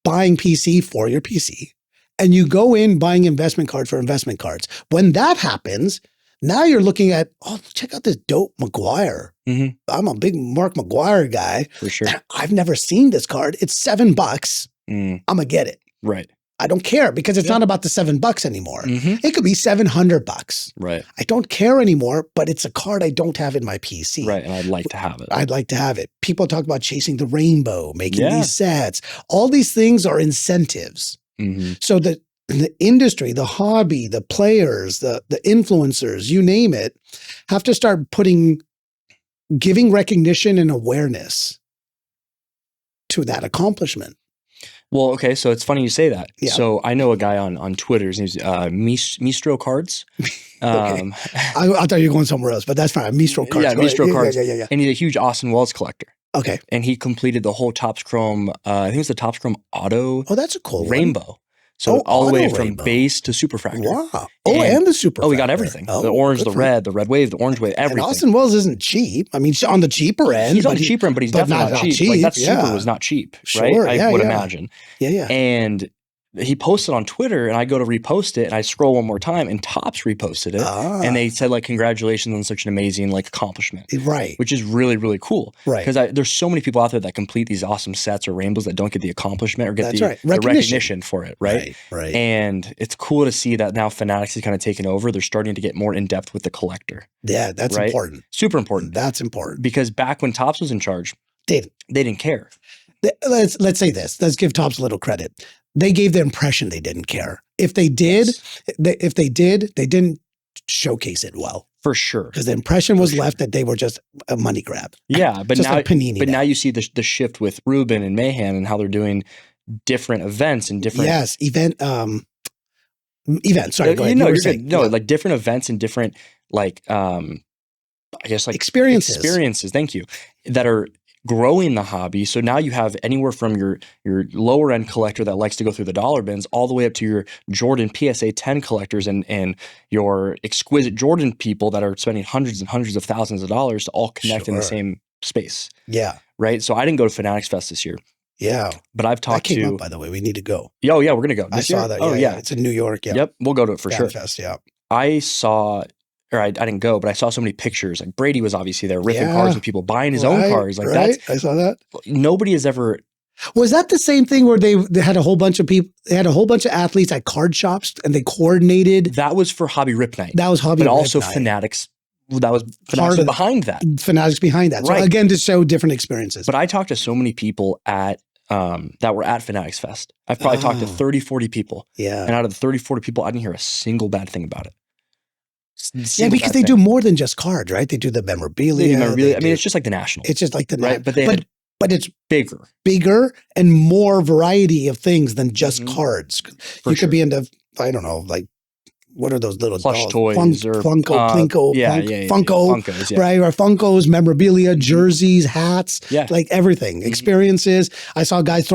buying PC for your PC and you go in buying investment cards for investment cards. When that happens, now you're looking at, check out this dope McGuire. I'm a big Mark McGuire guy. For sure. I've never seen this card. It's $7. I'm going to get it. Right. I don't care because it's not about the $7 anymore. It could be $700. Right. I don't care anymore, but it's a card I don't have in my PC. Right. And I'd like to have it. I'd like to have it. People talk about chasing the rainbow, making these sets. All these things are incentives. So the industry, the hobby, the players, the influencers, you name it, have to start giving recognition and awareness to that accomplishment. Well, okay, so it's funny you say that. Yeah. So I know a guy on Twitter. His name's Mistro Cards. Okay. I thought you were going somewhere else, but that's fine. Mistro Cards. Yeah, Mistro Cards. Yeah. And he's a huge Austin Wells collector. Okay. And he completed the whole Topps Chrome, I think it was the Topps Chrome Auto. Oh, that's a cool Rainbow. one. So all the way auto from rainbow. base to superfractor. Wow. Oh, and the super. Oh, we got everything. The orange, the red wave, the orange wave, everything. And Austin Wells isn't cheap. I mean, on the cheaper end. He's on the cheaper end, but he's definitely not cheap. Like that super was not cheap, right? Sure, I would imagine. Yeah. And he posted on Twitter, and I go to repost it, and I scroll one more time, and Topps reposted it, and they said like, "Congratulations on such an amazing like accomplishment," right? Which is really, really cool, right? Because there's so many people out there that complete these awesome sets or rainbows that don't get the accomplishment or get the recognition for it, right? Right. And it's cool to see that now Fanatics is kind of taken over. They're starting to get more in depth with the collector. Yeah, that's important. Super important. That's important because back when Topps was in charge, they didn't care. Let's say this. Let's give Topps a little credit. They gave the impression they didn't care. If they did, they didn't showcase it well. For sure. Because the impression was left that they were just a money grab. Yeah, but just now, like Panini. But now you see the shift with Ruben and Mahan and how they're doing different events and different. Yes, events. Sorry, go ahead. You're saying, no, like different events and different like I guess like experiences. Thank you. That are growing the hobby. So now you have anywhere from your lower end collector that likes to go through the dollar bins all the way up to your Jordan PSA 10 collectors and your exquisite Jordan people that are spending hundreds and hundreds of thousands of dollars to all connect in the same space. Yeah. Right. So I didn't go to Fanatics Fest this year. Yeah. But I've talked that came up, by the way, we need to go. Oh yeah, we're going to go. I saw that. Oh yeah. It's in New York. Yeah. Yep. We'll go to it for sure. Fest, yeah. I saw, or I didn't go, but I saw so many pictures. Like Brady was obviously there ripping cards with people buying his own cards. Like that's, I saw that. Nobody has ever. Was that the same thing where they had a whole bunch of people, they had a whole bunch of athletes at card shops and they coordinated? That was for Hobby Rip Night. That was Hobby Rip Night. But also Night. Fanatics. That was Fanatics behind that. Fanatics behind that. So again, to show different experiences. But I talked to so many people at that were at Fanatics Fest. I've probably talked to 30, 40 people. Yeah. And out of the 30, 40 people, I didn't hear a single bad thing about it. Yeah, because they do more than just cards, right? They do the memorabilia. I mean, it's just like the National. It's just like the right, but it's bigger and more variety of things than just cards. You could be into, I don't know, like what are those little plush dolls? toys or Funko, Funkos, right? Or Funkos, memorabilia, jerseys, hats, yeah, like everything, experiences. I saw guys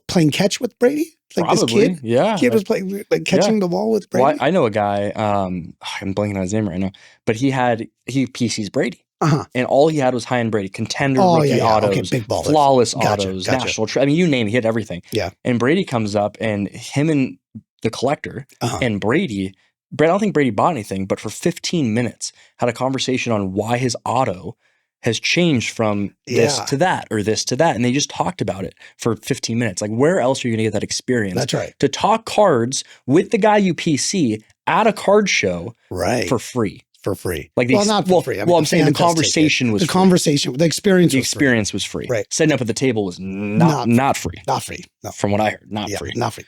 playing catch with Brady. Like probably, this kid was playing like catching the ball with Brady. Well, I know a guy. I'm blanking on his name right now, but he PCs Brady. And all he had was high-end Brady, contender rookie autos, big ballers. Flawless autos, national. I mean, you name it, he had everything. Yeah. And Brady comes up, and him and the collector and Brady, I don't think Brady bought anything, but for 15 minutes had a conversation on why his auto has changed from this to that or this to that. And they just talked about it for 15 minutes. Like, where else are you going to get that experience? That's right. To talk cards with the guy you PC at a card show for free. For free. Like not for free. I mean, I'm saying the conversation was free. The experience was free. Right. Setting up at the table was not free. Not free. No. From what I heard, not free. Not free.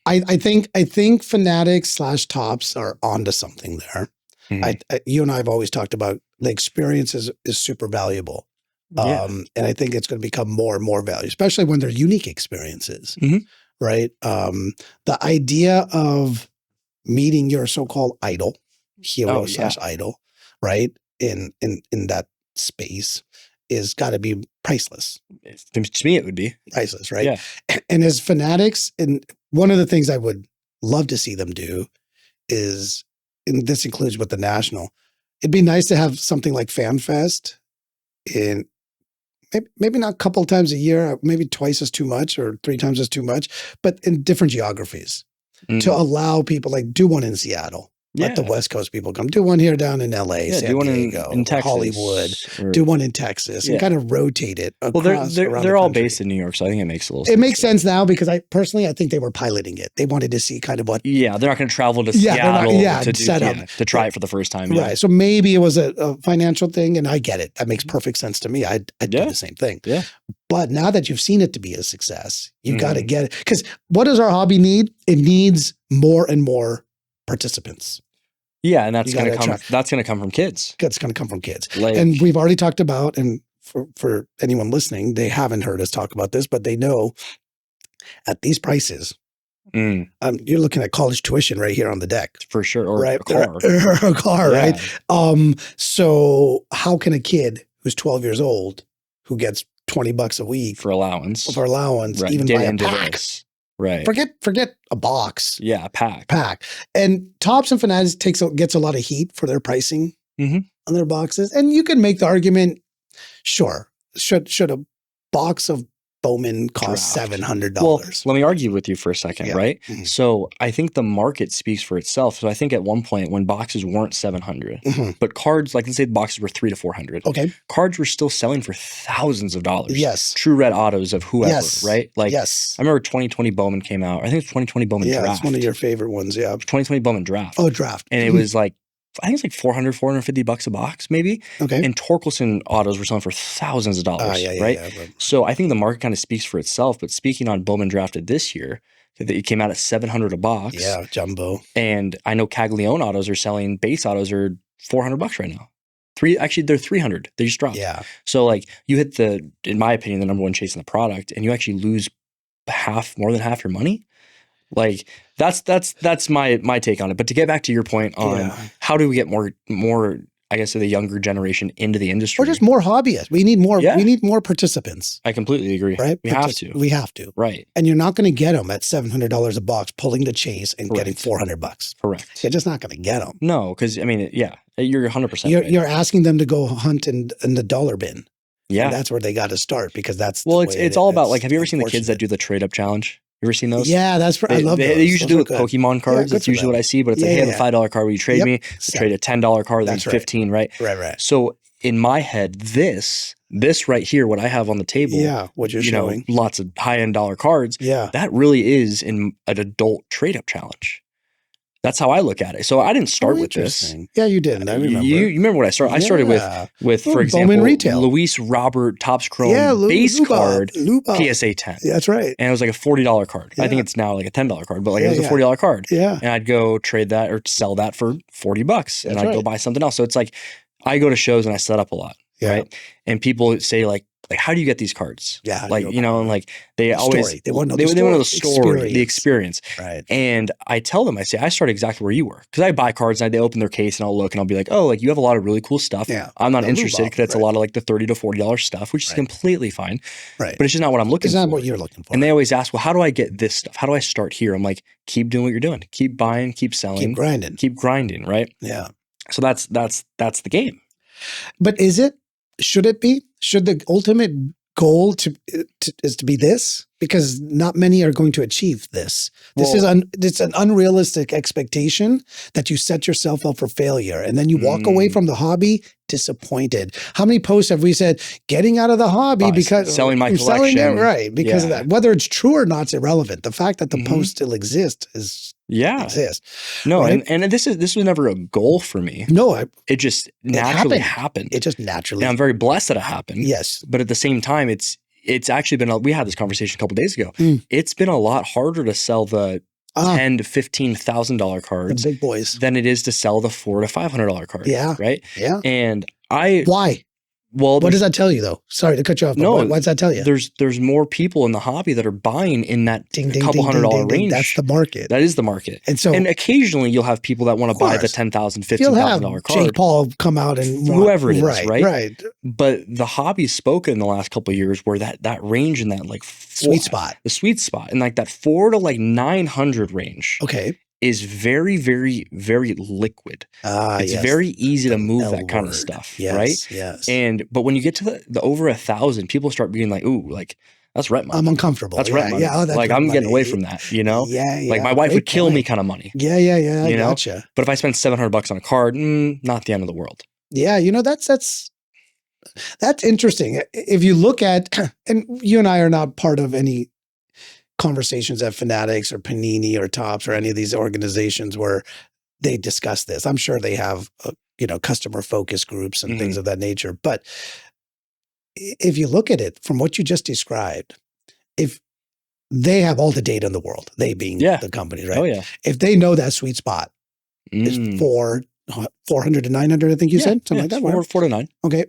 I think Fanatics / Topps are onto something there. You and I have always talked about the experience is super valuable. And I think it's going to become more and more valuable, especially when they're unique experiences, right? The idea of meeting your so-called idol, hero / idol, right? In that space is got to be priceless. To me, it would be priceless, right? Yeah. And as Fanatics, and one of the things I would love to see them do is, and this includes with the National, it'd be nice to have something like FanFest in maybe not a couple of times a year, maybe twice is too much or 3 times is too much, but in different geographies to allow people, like do one in Seattle. Let the West Coast people come. Do one here down in LA, San Diego, in Texas, Hollywood. Do one in Texas and kind of rotate it across. Well, they're all based in New York, so I think it makes a little sense. It makes sense now because I think they were piloting it. They wanted to see kind of what. Yeah, they're not going to travel to Seattle to try it for the first time. Yeah. Right. So maybe it was a financial thing, and I get it. That makes perfect sense to me. I'd do the same thing. Yeah. But now that you've seen it to be a success, you've got to get it. Because what does our hobby need? It needs more and more participants. Yeah, and that's going to come. That's going to come from kids. It's going to come from kids. And we've already talked about, and for anyone listening, they haven't heard us talk about this, but they know at these prices, you're looking at college tuition right here on the deck for sure, or right? a car, or a car, right? So how can a kid who's 12 years old who gets $20 a week for allowance, even buy a pack? Right. Forget a box. Yeah, a pack. And Topps and Fanatics gets a lot of heat for their pricing Mm-hmm. on their boxes. And you can make the argument, sure, should a box of Bowman cost $700? Well, let me argue with you for a second, right? Mhm. So I think the market speaks for itself. So I think at one point when boxes weren't 700, but cards, like let's say the boxes were 300 to 400, Okay. cards were still selling for thousands of dollars. Yes. True red autos of whoever, Yes. right? Like Yes. I remember 2020 Bowman came out. I think it's 2020 Bowman Yeah, draft. it's one of your favorite ones. Yeah. 2020 Bowman draft. Oh, draft. And it was like, I think it's like 400, 450 bucks a box, maybe. Okay. And Torkelson autos were selling for thousands of dollars, yeah, right? yeah. So I think the market kind of speaks for itself. But speaking on Bowman drafted this year, it came out at 700 a box. Yeah, jumbo. And I know Caglione autos are selling, base autos are 400 bucks right now. They're 300. They just dropped. Yeah. So like you hit in my opinion, the number one chase in the product, and you actually lose more than half your money. Like that's my take on it. But to get back to your point on how do we get more, I guess, of the younger generation into the industry, Or just more hobbyists. We need more. Yeah. We need more participants. I completely agree. Right. We have to. We have to. Right. And you're not going to get them at $700 a box, pulling the chase and getting $400. Correct. You're just not going to get them. No, because I mean, yeah, you're 100%. Right. You're asking them to go hunt in the dollar bin. Yeah. And that's where they got to start because that's well, the way it's all about like. Have you ever seen the kids that do the trade up challenge? You ever seen those? Yeah, I love those. They usually do it Those with are good. Pokemon cards. good That's for usually them. what I see. But it's like, hey, I have a $5 card. Will you trade me? I trade a $10 card. That's That's right. 15, right? Right. So in my head, this right here, what I have on the table, what you're you showing. know, lots of high-end dollar cards. Yeah. That really is in an adult trade-up challenge. That's how I look at it. So I didn't start with this. Interesting. Yeah, you didn't. I remember. You remember what I started? I started with for example, Bowman retail. Luis Robert Topps Chrome base card PSA 10. Yeah, that's right. And it was like a $40 card. I think Yeah. it's now like a $10 card, but like it was a $40 card. Yeah. And I'd go trade that or sell that for $40 and That's I'd go right. buy something else. So it's like I go to shows and I set up a lot, Yeah. right? And people say like how do you get these cards? Yeah. Like, you know, and like they always Story. They want to know they the want to know the story. story, the experience. Right. And I tell them, I say, I start exactly where you were. Because I buy cards and they open their case and I'll look and I'll be like, oh, like you have a lot of really cool stuff. Yeah. I'm not The interested Lubov, because it's a lot of like the $30 to $40 stuff, which is completely fine. Right. But it's just not what I'm looking It's for. not what you're looking for. And they always ask, well, how do I get this stuff? How do I start here? I'm like, keep doing what you're doing. Keep buying, keep selling. keep grinding. Keep grinding, right? Yeah. So that's the game. But should it be? Should the ultimate goal is to be this? Because not many are going to achieve this. It's an unrealistic expectation that you set yourself up for failure. And then you walk away from the hobby disappointed. How many posts have we said, getting out of the hobby because selling my I'm selling it, collection. right? Because of that. Whether it's true or not is irrelevant. The fact that the post still exists exists. No, right? and this was never a goal for me. No, it just naturally happened. It just naturally. And I'm very blessed that it happened. Yes. But at the same time, it's actually been, we had this conversation a couple of days ago. It's been a lot harder to sell the $10,000 to $15,000 cards, the big boys, than it is to sell the $400 to $500 cards. Yeah. Right. Yeah. And why? Well, what does that tell you though? Sorry to cut you off. No, what does that tell you? There's more people in the hobby that are buying in that couple $100 range. That's the market. That is the market. And occasionally you'll have people that want to buy the $10,000, $15,000 card. Jake Paul come out and whoever it is, right? Right. But the hobby's spoken in the last couple of years where that range in that like sweet spot, and like that 400 to like 900 range. Okay. Is very, very, very liquid. It's very easy to move that kind of stuff, right? Yes. But when you get to the over 1,000, people start being like, "Ooh, like that's rent money. I'm uncomfortable. That's rent money. Yeah, like I'm getting away from that, you know? Yeah. Like my wife would kill me, kind of money. Yeah. I gotcha. But if I spend $700 on a card, not the end of the world. Yeah, that's interesting. If you look at, and you and I are not part of any conversations at Fanatics or Panini or Topps or any of these organizations where they discuss this. I'm sure they have, customer focus groups and things of that nature. But if you look at it from what you just described, if they have all the data in the world, they being the company, right? Oh yeah. If they know that sweet spot is 400 to 900, I think you said something like that. 4 to 9. Okay.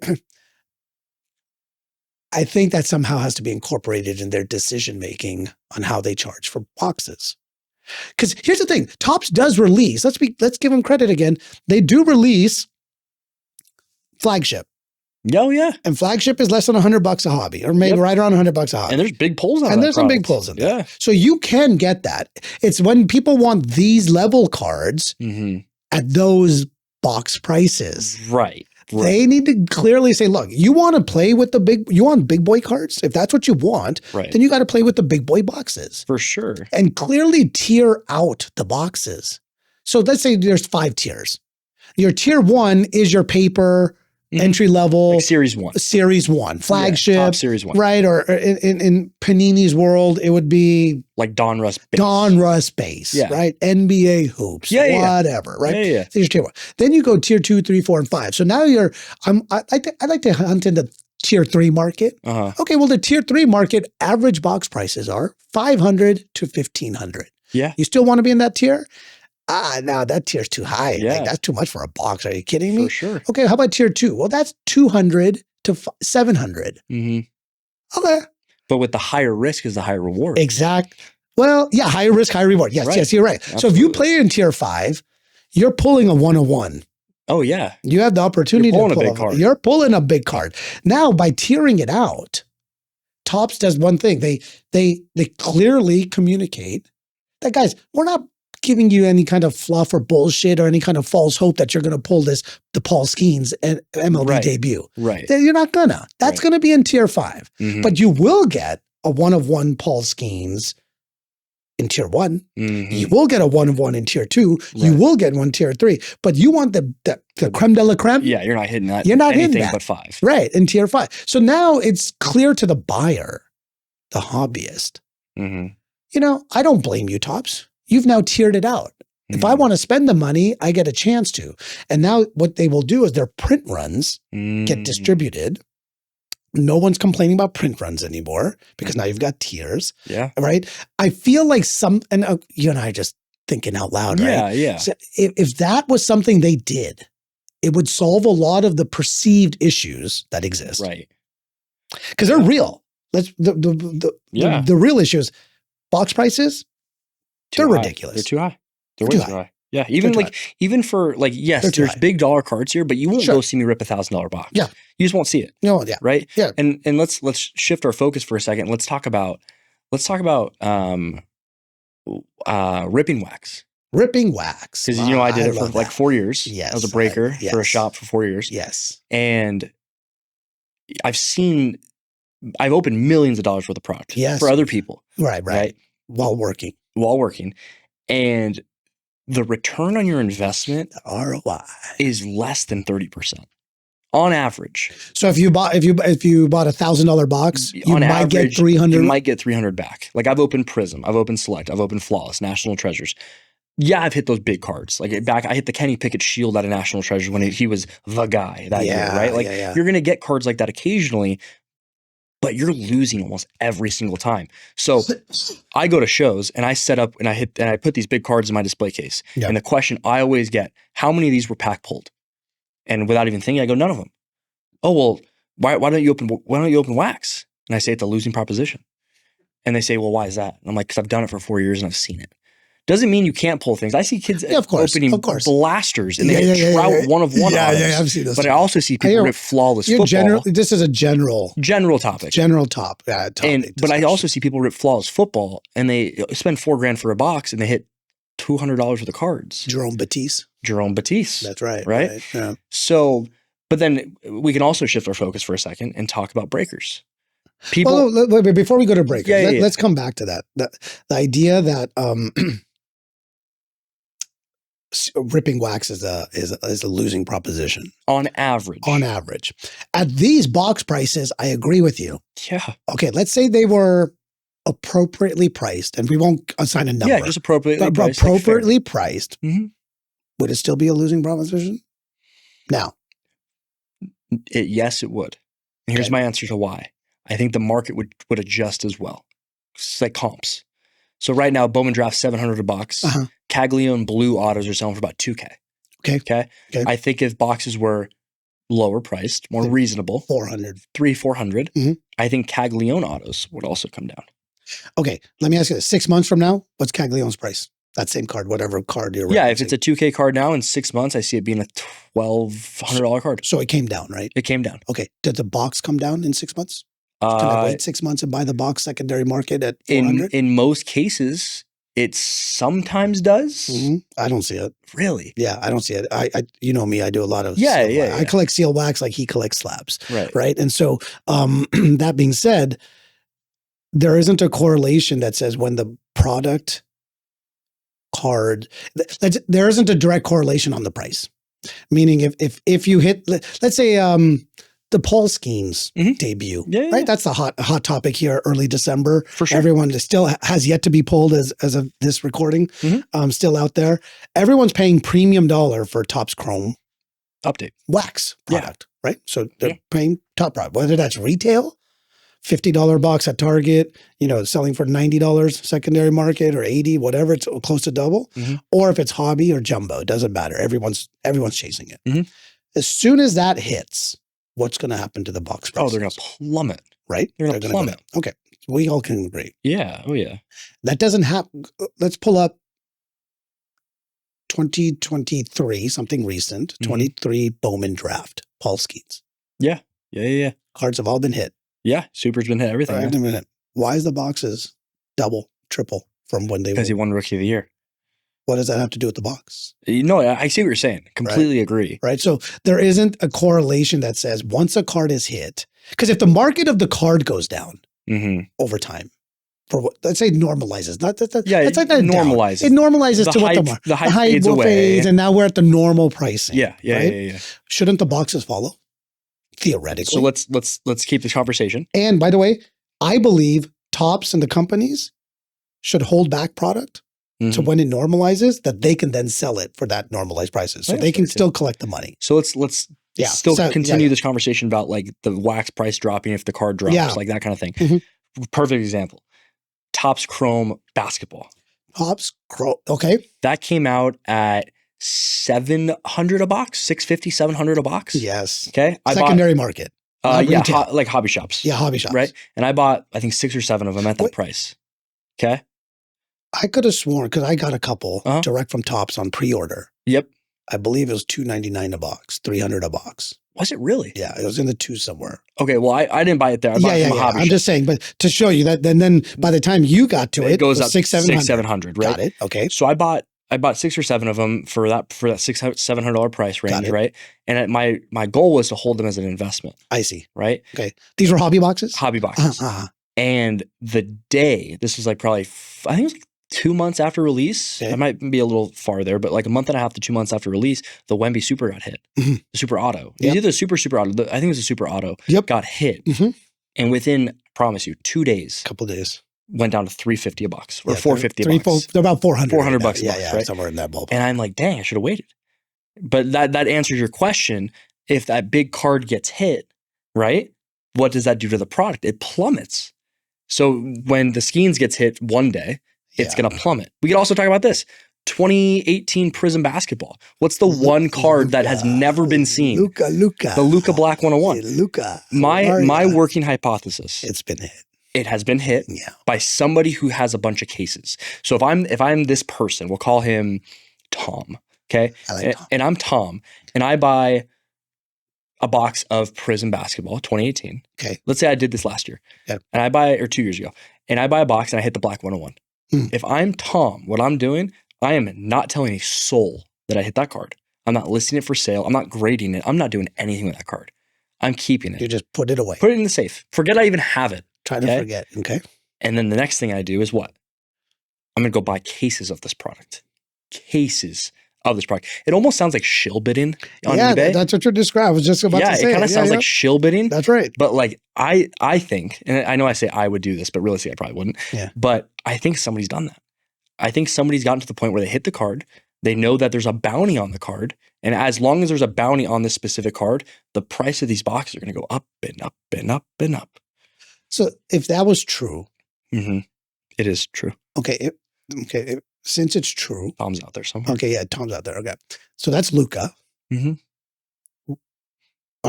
I think that somehow has to be incorporated in their decision-making on how they charge for boxes. Because here's the thing, Topps does release, let's give them credit again. They do release flagship. Oh yeah. And flagship is less than $100 a hobby, or maybe right around $100 a hobby. And there's big pulls on And that there's some big product. pulls in there. Yeah. So you can get that. It's when people want these level cards at those box prices. Right. They need to clearly say, look, you want to play with you want big boy cards? If that's what you want, then you got to play with the big boy boxes. For sure. And clearly tier out the boxes. So let's say there's 5 tiers. Your tier 1 is your paper, entry level, like Series 1, flagship, top Series 1, right? Or in Panini's world, it would be like Donruss base, right? NBA hoops, whatever, right? So you're tier 1. Then you go tier 2, 3, 4, and 5. So now I like to hunt in the tier 3 market. Okay, well, the tier 3 market average box prices are $500 to $1,500. Yeah, you still want to be in that tier? No, that tier's too high. Yeah. Like, that's too much for a box. Are you kidding me? For sure. Okay, how about tier 2? Well, that's $200 to $700. Okay. But with the higher risk is the higher reward. Exact. Well, yeah, higher risk, higher reward. Yes, yes, you're right. Absolutely. So if you play in tier 5, you're pulling a 101. Oh, yeah. You have the opportunity to pull a big card. You're pulling a big card. Now, by tiering it out, Topps does one thing. They clearly communicate that, guys, we're not giving you any kind of fluff or bullshit or any kind of false hope that you're going to pull the Paul Skeens and MLB debut. Right. You're not gonna. That's going to be in tier 5. But you will get a 1-of-1 Paul Skeens in tier 1. You will get a 1-of-1 in tier 2. You will get one tier 3. But you want the creme de la creme? Yeah, you're not hitting that. You're not hitting anything that. but 5. Right, in tier 5. So now it's clear to the buyer, the hobbyist. You know, I don't blame you, Topps. You've now tiered it out. If I want to spend the money, I get a chance to. And now what they will do is their print runs get distributed. No one's complaining about print runs anymore because now you've got tiers. Yeah. Right. I feel like and you and I are just thinking out loud, right? Yeah. So if that was something they did, it would solve a lot of the perceived issues that exist. Right. Because they're real. The real issues, box prices, they're ridiculous. They're too high. They're way too high. Yeah. Even for yes, there's big dollar cards here, but you won't go see me rip $1,000 box. Yeah. You just won't see it. No, yeah. Right? Yeah. And let's shift our focus for a second. Let's talk about ripping wax. Ripping wax. Because I did it for like 4 years. Yes. I was a breaker for a shop for 4 years. Yes. And I've opened millions of dollars worth of product for other people. Right. While working. And the return on your investment, the ROI, is less than 30% on average. So if you bought $1,000 box, you might get 300. You might get 300 back. Like I've opened Prism, I've opened Select, I've opened Flawless, National Treasures. Yeah, I've hit those big cards. Like I hit the Kenny Pickett Shield out of National Treasures when he was the guy that year, right? Like you're gonna get cards like that occasionally, but you're losing almost every single time. So I go to shows and I set up and I put these big cards in my display case. Yep. And the question I always get, how many of these were pack pulled? And without even thinking, I go, none of them. Oh, well, why don't you open wax? And I say it's a losing proposition. And they say, well, why is that? And I'm like, because I've done it for 4 years and I've seen it. Doesn't mean you can't pull things. I see kids opening blasters and they hit Trout 1-of-1 Yeah, I've seen those. But I also see people rip flawless football. This is a general topic. But I also see people rip flawless football and they spend $4,000 for a box and they hit $200 worth of cards. Jerome Batiste. That's right. Right? Yeah. So, but then we can also shift our focus for a second and talk about breakers. Wait, before we go to breakers, let's come back to that. The idea that ripping wax is a losing proposition on average. At these box prices, I agree with you. Yeah. Okay, let's say they were appropriately priced, and we won't assign a number. Yeah, just appropriately priced. Appropriately priced. Would it still be a losing proposition? Now, yes, it would. And here's my answer to why. I think the market would adjust as well. It's like comps. So right now, Bowman Draft $700 a box. Caglione Blue autos are selling for about $2,000. Okay. I think if boxes were lower priced, more reasonable, $300-$400, I think Caglione autos would also come down. Okay, let me ask you this: 6 months from now, what's Caglione's price? That same card, whatever card you're Yeah, if referencing. it's a 2K card now in 6 months, I see it being a $1,200 card. So it came down, right? It came down. Okay. Did the box come down in 6 months? Can I wait 6 months and buy the box secondary market at 400? In most cases, it sometimes does. I don't see it. Really? Yeah, I don't see it. I you know me, I do a lot of Yeah, seal wax. I collect seal wax like he collects slabs. Right. And so that being said, there isn't a correlation that says when the product card, there isn't a direct correlation on the price. Meaning if you hit, let's say the Paul Schemes debut, right? That's the hot topic here, early December. For sure. Everyone still has yet to be pulled as of this recording, still out there. Everyone's paying premium dollar for Topps Chrome update wax product, right? So they're paying top product, whether that's retail, $50 box at Target, selling for $90 secondary market or 80, whatever, it's close to double. Or if it's hobby or jumbo, it doesn't matter. Everyone's chasing it. As soon as that hits, what's going to happen to the box price? Oh, they're going to plummet. Right? They're going to plummet. Okay. We all can agree. Yeah. Oh, yeah. That doesn't happen. Let's pull up 2023, something recent, 23 Bowman draft, Paul Skeens. Yeah. Cards have all been hit. Yeah. Super's been hit, everything. Right? Why is the boxes double, triple from when they were? Because he won Rookie of the Year. What does that have to do with the box? No, I see what you're saying. Completely agree. Right. So there isn't a correlation that says once a card is hit, because if the market of the card goes down over time, for what, let's say normalizes, that's like that normalizes. It normalizes to what the hype fades away, and now we're at the normal pricing. Yeah. Shouldn't the boxes follow? Theoretically. So let's keep this conversation. And by the way, I believe Topps and the companies should hold back product. So when it normalizes, that they can then sell it for that normalized prices. So they can still collect the money. So let's continue this conversation about like the wax price dropping if the card drops, like that kind of thing. Perfect example. Topps Chrome basketball. Topps Chrome, okay. That came out at $700 a box, $650, $700 a box. Yes. Okay. Secondary market. Like hobby shops. Yeah, hobby shops. Right. And I bought, I think 6 or 7 of them at that price. Okay. I could have sworn, because I got a couple direct from Topps on pre-order. Yep. I believe it was $299 a box, $300 a box. Was it really? Yeah, it was in the 2 somewhere. Okay, well, I didn't buy it there. I bought it from a hobby shop. I'm just saying, but to show you that, then by the time you got to it goes up $600-700, right? Got it. Okay. So I bought 6 or 7 of them for that $600-700 price range, right? And my goal was to hold them as an investment. I see. Right? Okay. These were hobby boxes? Hobby boxes. And the day, this was like probably, I think it was like 2 months after release. I might be a little far there, but like a month and a half to 2 months after release, the Wemby Super got hit. The Super Auto. It was either the Super Auto. I think it was a Super Auto. Got hit. And within, I promise you, 2 days. Couple days. Went down to $350 a box or $450 a box. They're about $400. $400 bucks a box, right? Somewhere in that ballpark. And I'm like, dang, I should have waited. But that answers your question. If that big card gets hit, right? What does that do to the product? It plummets. So when the Skeens gets hit one day, it's going to plummet. We could also talk about this. 2018 Prism Basketball. What's the one card that has never been seen? Luka. The Luka Black 101. Luka. My working hypothesis. It's been hit. It has been hit by somebody who has a bunch of cases. So if I'm this person, we'll call him Tom. Okay. I like Tom. And I'm Tom, and I buy a box of Prism Basketball 2018. Okay. Let's say I did this last year. And I buy it, or 2 years ago. And I buy a box and I hit the Black 101. If I'm Tom, what I'm doing, I am not telling a soul that I hit that card. I'm not listing it for sale. I'm not grading it. I'm not doing anything with that card. I'm keeping it. You just put it away. Put it in the safe. Forget I even have it. Try to forget. Okay. And then the next thing I do is what? I'm going to go buy cases of this product. Cases of this product. It almost sounds like shill bidding on eBay. That's what you're describing. I was just about to say. It kind of sounds like shill bidding. That's right. But like I think, and I know I say I would do this, but realistically I probably wouldn't. Yeah. But I think somebody's done that. I think somebody's gotten to the point where they hit the card. They know that there's a bounty on the card. And as long as there's a bounty on this specific card, the price of these boxes are going to go up and up and up and up. So if that was true. It is true. Okay. Since it's true. Tom's out there somewhere. Okay. Yeah. Tom's out there. Okay. So that's Luka. Are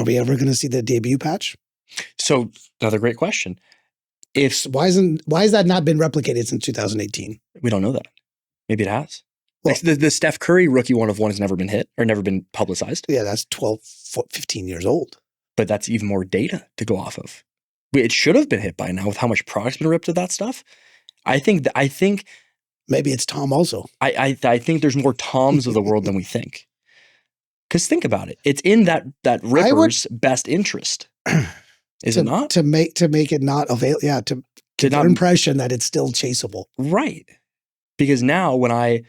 we ever going to see the debut patch? So another great question. Why has that not been replicated since 2018? We don't know that. Maybe it has. Well- Like the Steph Curry rookie 1-of-1 has never been hit or never been publicized. Yeah, that's 12, 15 years old. But that's even more data to go off of. It should have been hit by now with how much product's been ripped of that stuff. I think Maybe it's Tom also. I think there's more Toms of the world than we think. Because think about it. It's in that ripper's best interest. Is it not? To make it not available. Yeah, to get the impression that it's still chaseable. Right. Because now when I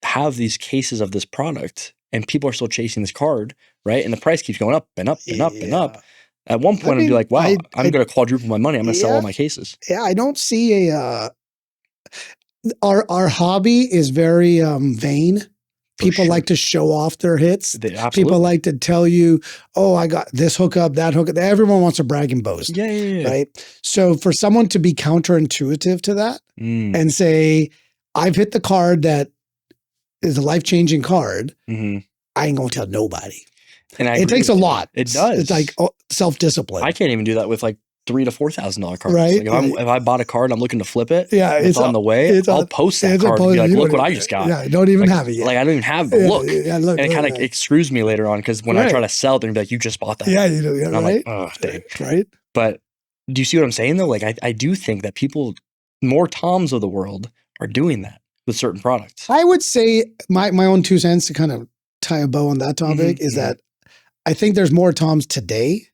have these cases of this product and people are still chasing this card, right? And the price keeps going up and up and up and up. At one point, I'd be like, wow, I'm going to quadruple my money. I'm going to sell all my cases. Yeah, I don't see our hobby is very vain. People like to show off their hits. People like to tell you, oh, I got this hookup, that hookup. Everyone wants to brag and boast. Yeah. Right? So for someone to be counterintuitive to that and say, I've hit the card that is a life-changing card, I ain't going to tell nobody. And it takes a lot. It does. It's like self-discipline. I can't even do that with like $3,000 to $4,000 cards. Right. Like if I bought a card, I'm looking to flip it. Yeah, it's on the way. I'll post that card and be like, look what I just got. Yeah, I don't even have it yet. Like I don't even have the look. Yeah, look. And it kind of it screws me later on because when I try to sell it, they're gonna be like, you just bought that. Yeah, you do. Yeah, and I'm like, oh, dang. Right. But do you see what I'm saying though? Like I do think that more Toms of the world are doing that with certain products. I would say my own 2 cents to kind of tie a bow on that topic is that I think there's more Toms today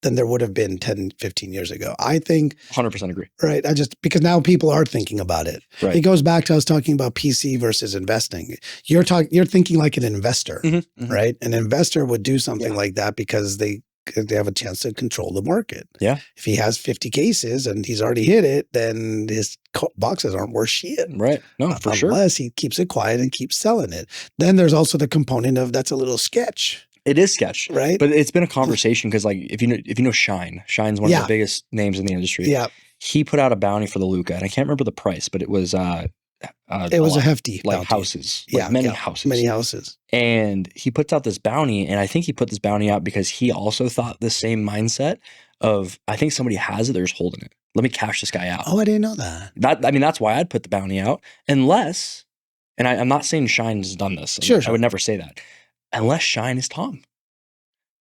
than there would have been 10, 15 years ago. I think 100% agree. Right. Because now people are thinking about it. Right. It goes back to us talking about PC versus investing. You're thinking like an investor, right? An investor would do something like that because they have a chance to control the market. Yeah. If he has 50 cases and he's already hit it, then his boxes aren't worth shit. Right. No, for sure. Unless he keeps it quiet and keeps selling it. Then there's also the component of that's a little sketch. It is sketch, right? But it's been a conversation because, like, if you know Shine's one of the biggest names in the industry. Yeah, he put out a bounty for the Luca, and I can't remember the price, but it was a hefty like bounty. Houses, like many houses, and he puts out this bounty, and I think he put this bounty out because he also thought the same mindset of I think somebody has it, they're just holding it. Let me cash this guy out. Oh, I didn't know that. That's why I'd put the bounty out, unless, and I'm not saying Shine has done this. Sure. I would never say that. Unless Shine is Tom.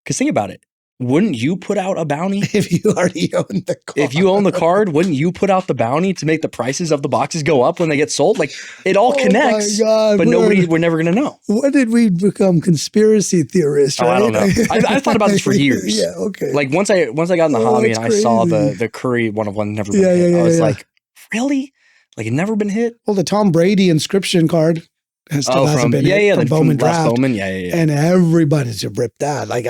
Because think about it. Wouldn't you put out a bounty? If you already own the card. If you own the card, wouldn't you put out the bounty to make the prices of the boxes go up when they get sold? Like it all connects, God, but we're never going to know. When did we become conspiracy theorists? Right? I don't know. I thought about this for years. Yeah, okay. Like once I got in the hobby and I saw the Curry 1-of-1 never been hit, I was like, really? Like it never been hit? Well, the Tom Brady inscription card hasn't been hit from Bowman Draft. Bowman, yeah. And everybody's ripped that. Like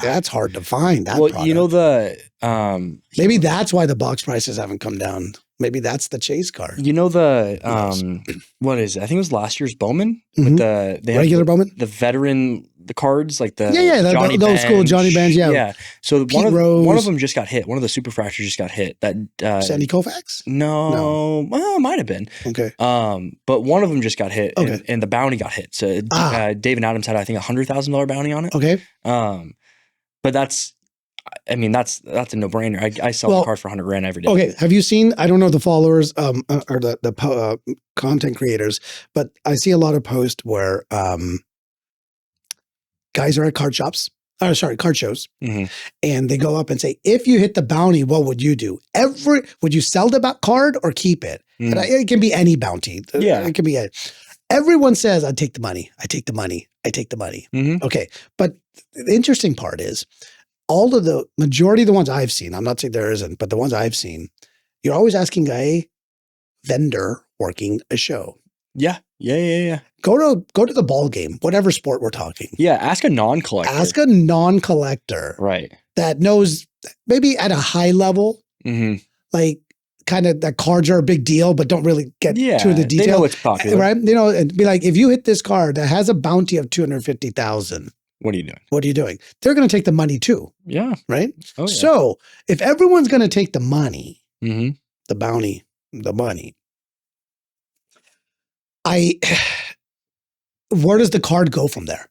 that's hard to find. That product. You know maybe that's why the box prices haven't come down. Maybe that's the chase card. You know what is it? I think it was last year's Bowman with the regular Bowman, the veteran cards like the Johnny those school Johnny Bench, yeah. So Pete one of them just got hit. One of the super fractures just got hit. That Sandy Koufax? No. Well, it might have been. Okay. But one of them just got hit, and the bounty got hit. So David Adams had I think $100,000 bounty on it. Okay. But that's a no-brainer. I sell the card for $100,000 every day. Okay. Have you seen? I don't know the followers or the content creators, but I see a lot of posts where guys are at card shows, and they go up and say, "If you hit the bounty, what would you do? Would you sell the card or keep it? And it can be any bounty. Yeah, it can be. Everyone says, "I take the money. I take the money. I take the money." Okay, but the interesting part is, all of the majority of the ones I've seen, I'm not saying there isn't, but the ones I've seen, you're always asking a vendor working a show. Yeah. Go to the ball game, whatever sport we're talking. Yeah, ask a non-collector. Ask a non-collector. Right. That knows maybe at a high level, like kind of that cards are a big deal, but don't really get to the detail. They know it's popular. Right? And be like, if you hit this card that has a bounty of $250,000, what are you doing? What are you doing? They're going to take the money too. Yeah. Right? Oh, yeah. So if everyone's going to take the money, the bounty, the money, where does the card go from there?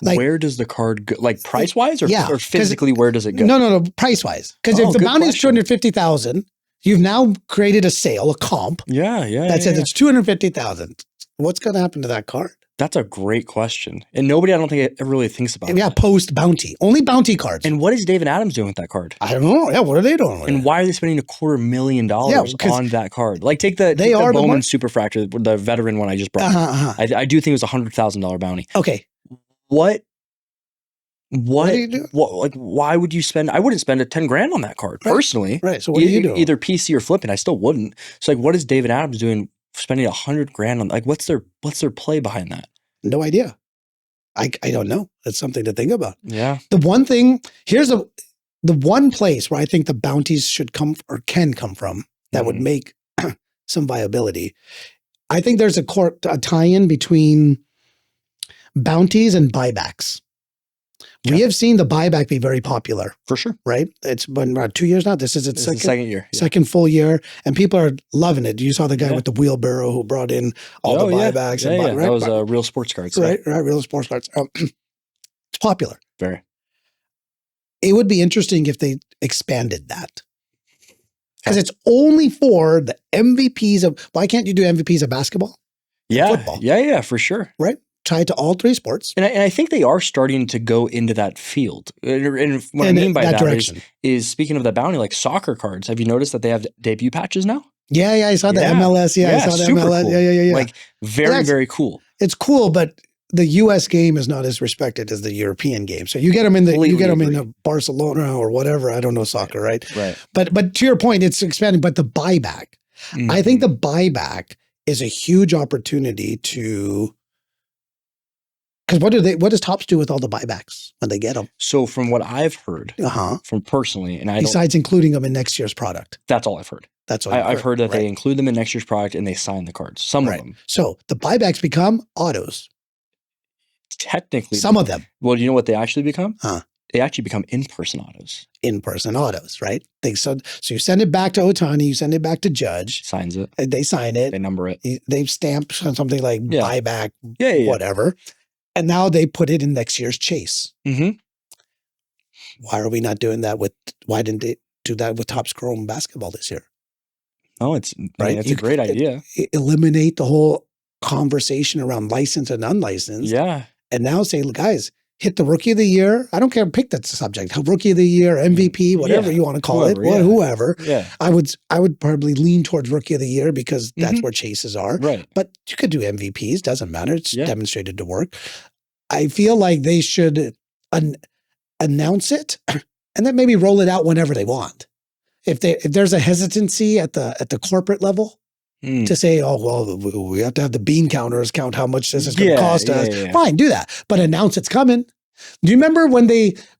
Like, where does the card go? Like price wise or physically, where does it go? No, price wise. Because if the bounty is $250,000, you've now created a sale, a comp. Yeah. That says it's $250,000. What's going to happen to that card? That's a great question. And nobody, I don't think, ever really thinks about Yeah, that. post bounty. Only bounty cards. And what is David Adams doing with that card? I don't know. Yeah, what are they doing with And it? why are they spending $250,000 on that card? Like take the Bowman Superfractor, the veteran one I just brought. I do think it was $100,000 bounty. Okay. What do you do? Like, why would you spend? I wouldn't spend $10,000 on that card personally. Right. So what do you do? Either PC or flipping. I still wouldn't. So like, what is David Adams doing? Spending $100,000 on like, what's their play behind that? No idea. I don't know. That's something to think about. Yeah. The one thing the one place where I think the bounties should come or can come from that would make some viability. I think there's a tie-in between bounties and buybacks. Okay. We have seen the buyback be very popular. For sure. Right? It's been about 2 years now. This is its second year. Yeah. Second full year. And people are loving it. You saw the guy with the wheelbarrow who brought in all the buybacks. Yeah, and that was Real Sports Cards. Right, Real Sports Cards. It's popular. Very. It would be interesting if they expanded that. Because it's only for the MVPs of, why can't you do MVPs of basketball? Yeah. Football. Yeah, for sure. Right? Tied to all three sports. And I think they are starting to go into that field. And what I mean by that is speaking of the bounty, like soccer cards, have you noticed that they have debut patches now? Yeah, I saw the MLS. Yeah, I saw the MLS. Cool. Yeah. Like very cool. It's cool, but the US game is not as respected as the European game. So you get them in in Barcelona or whatever. I don't know soccer, right? Right. But to your point, it's expanding. But the buyback, I think the buyback is a huge opportunity to. Because what does Topps do with all the buybacks when they get them? So from what I've heard, from personally, and besides including them in next year's product, that's all I've heard. That's all I've heard that they include them in next year's product and they sign the cards. Some of them. So the buybacks become autos. Technically, some of them. Well, you know what they actually become? They actually become in-person autos. In-person autos, right? So you send it back to Ohtani, you send it back to Judge. Signs it. They sign it. They number it. They've stamped something like buyback, whatever. And now they put it in next year's chase. Mm-hmm. Why are we not doing that why didn't they do that with Topps Chrome basketball this year? Oh, it's a great idea. Eliminate the whole conversation around licensed and unlicensed. Yeah. And now say, guys, hit the Rookie of the Year. I don't care. Pick that subject. Rookie of the Year, MVP, whatever you want to call it. Whoever. Yeah. I would probably lean towards Rookie of the Year because that's where chases are. Right. But you could do MVPs. Doesn't matter. It's demonstrated to work. I feel like they should announce it and then maybe roll it out whenever they want. If there's a hesitancy at the corporate level to say, oh, well, we have to have the bean counters count how much this is going to cost us. Yeah. Fine, do that. But announce it's coming. Do you remember when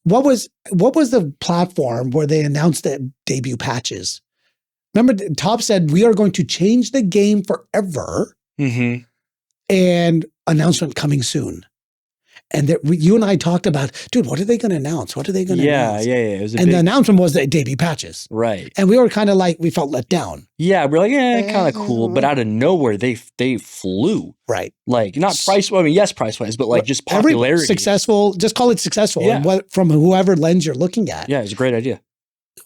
what was the platform where they announced the debut patches? Remember, Top said, we are going to change the game forever and announcement coming soon. And you and I talked about, dude, what are they going to announce? What are they going to announce? Yeah. It was the announcement was the debut patches. Right. And we were kind of like, we felt let down. Yeah, we're like, kind of cool. But out of nowhere, they flew. Right. Like, not price, I mean, yes, price-wise, but like just popularity. Successful, just call it successful. Yeah. And from whoever lens you're looking at. Yeah, it's a great idea.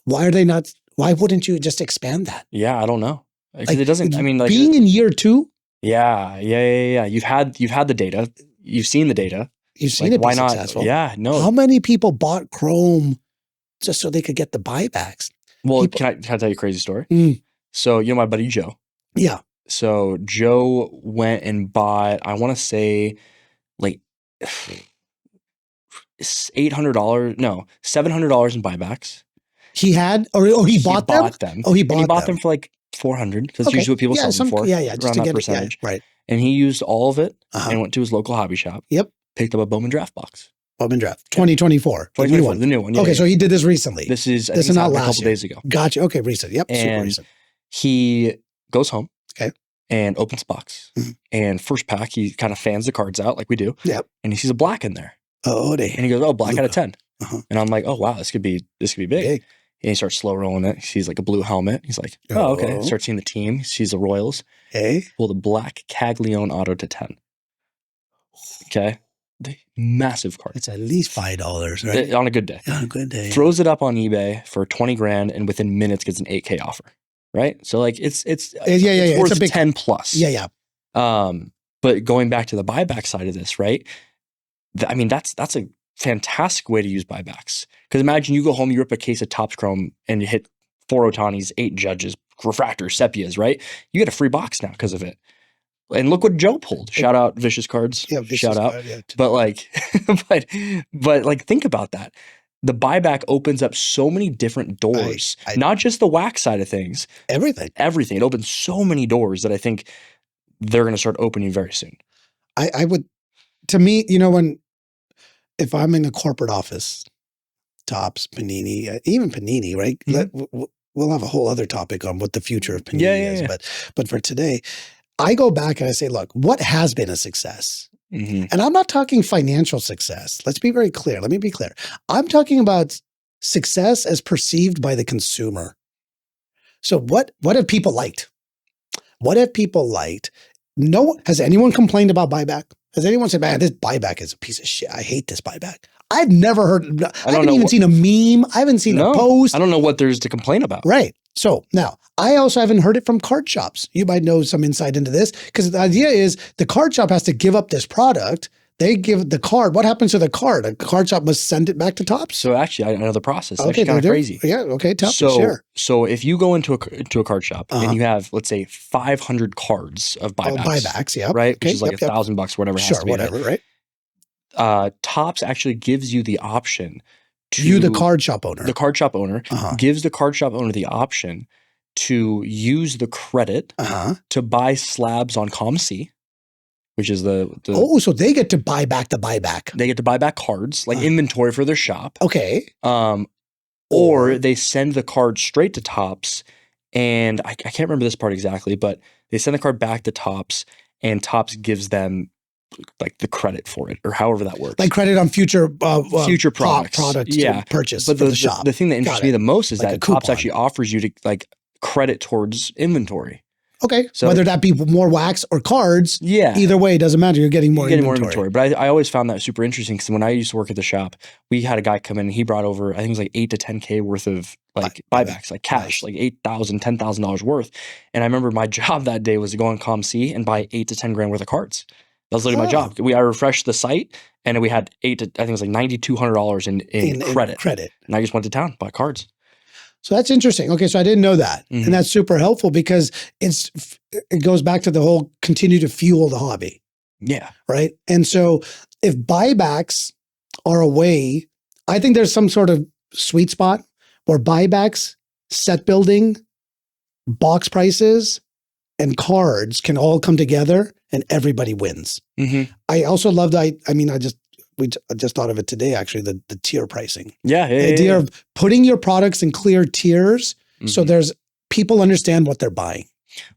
Why wouldn't you just expand that? Yeah, I don't know. Because it doesn't, I mean, like. Being in year 2. Yeah. You've had the data. You've seen the data. You've seen it be successful. Yeah, no. How many people bought Chrome just so they could get the buybacks? Well, can I tell you a crazy story? So, you know my buddy Joe? Yeah. So, Joe went and bought, I want to say, like $700 in buybacks. He had, he bought them? Oh, he bought them for like $400. That's usually what people sell them for. Yeah, just to get percentage. Right. And he used all of it and went to his local hobby shop. Yep. Picked up a Bowman draft box. Bowman draft. 2024. The new one. Yeah, okay, so he did this recently. This is not a couple days ago. Gotcha. Okay, recent. Yep, super recent. He goes home. Okay. And opens the box. And first pack, he kind of fans the cards out like we do. Yep. And he sees a black in there. And he goes, black out of 10. And I'm like, oh, wow, this could be big. And he starts slow rolling it. He sees like a blue helmet. He's like, oh, okay. Starts seeing the team. He sees the Royals. Pull the black Caglione auto to 10. Okay. The massive card. It's at least $5, right? On a good day. On a good day. Throws it up on eBay for $20,000 and within minutes gets an $8,000 offer. Right? So like it's worth a big 10 plus. Yeah. But But going back to the buyback side of this, right? I mean, that's a fantastic way to use buybacks. Because imagine you go home, you rip a case of Topps Chrome and you hit 4 Otanis, 8 Judges, refractors, sepias, right? You get a free box now because of it. And look what Joe pulled. Shout out Vicious Cards. Yeah, Vicious Shout out. Card, yeah. But like, but like, think about that. The buyback opens up so many different doors, not just the wax side of things. Everything. It opens so many doors that I think they're going to start opening very soon. I would, to me, if I'm in a corporate office, Topps, Panini, even Panini, right? We'll have a whole other topic on what the future of Panini is. But for today, I go back and I say, look, what has been a success? And I'm not talking financial success. Let's be very clear. Let me be clear. I'm talking about success as perceived by the consumer. So what have people liked? What have people liked? Has anyone complained about buyback? Has anyone said, man, this buyback is a piece of shit. I hate this buyback. I've never heard, I haven't even seen a meme. I haven't seen a post. I don't know what there's to complain about. Right. So now I also haven't heard it from card shops. You might know some insight into this because the idea is the card shop has to give up this product. They give the card. What happens to the card? A card shop must send it back to Topps. So actually, I know the process. It's actually kind of crazy. Yeah. Okay. Share. So if you go into a card shop and you have, let's say, 500 cards of buybacks. Buybacks, yeah. Right? Okay, which is like $1,000, whatever it has to be. Whatever, right? Topps actually gives you the option to— You, the card shop owner. The card shop owner gives the card shop owner the option to use the credit to buy slabs on ComC, which is the so they get to buy back the buyback. They get to buy back cards, like inventory for their shop. Okay. Or they send the card straight to Topps, and I can't remember this part exactly, but they send the card back to Topps, and Topps gives them like the credit for it, or however that works. Like credit on future products. To purchase but for the shop. The thing that interests me the most is like that Topps actually offers you to like credit towards inventory. Okay. So whether that be more wax or cards, yeah, either way, it doesn't matter. You're getting more inventory. But I always found that super interesting because when I used to work at the shop, we had a guy come in and he brought over, I think it was like $8,000 to $10,000 worth of like buybacks, like cash, like $8,000, $10,000 worth. And I remember my job that day was to go on ComC and buy $8,000 to $10,000 worth of cards. That was literally my job. I refreshed the site and we had I think it was like $9,200 in credit. And I just went to town, bought cards. So that's interesting. Okay, so I didn't know that. And that's super helpful because it goes back to the whole continue to fuel the hobby. Yeah. Right? And so if buybacks are a way, I think there's some sort of sweet spot where buybacks, set building, box prices, and cards can all come together and everybody wins. I also love that. I just thought of it today, actually, the tier pricing. The idea of putting your products in clear tiers so people understand what they're buying.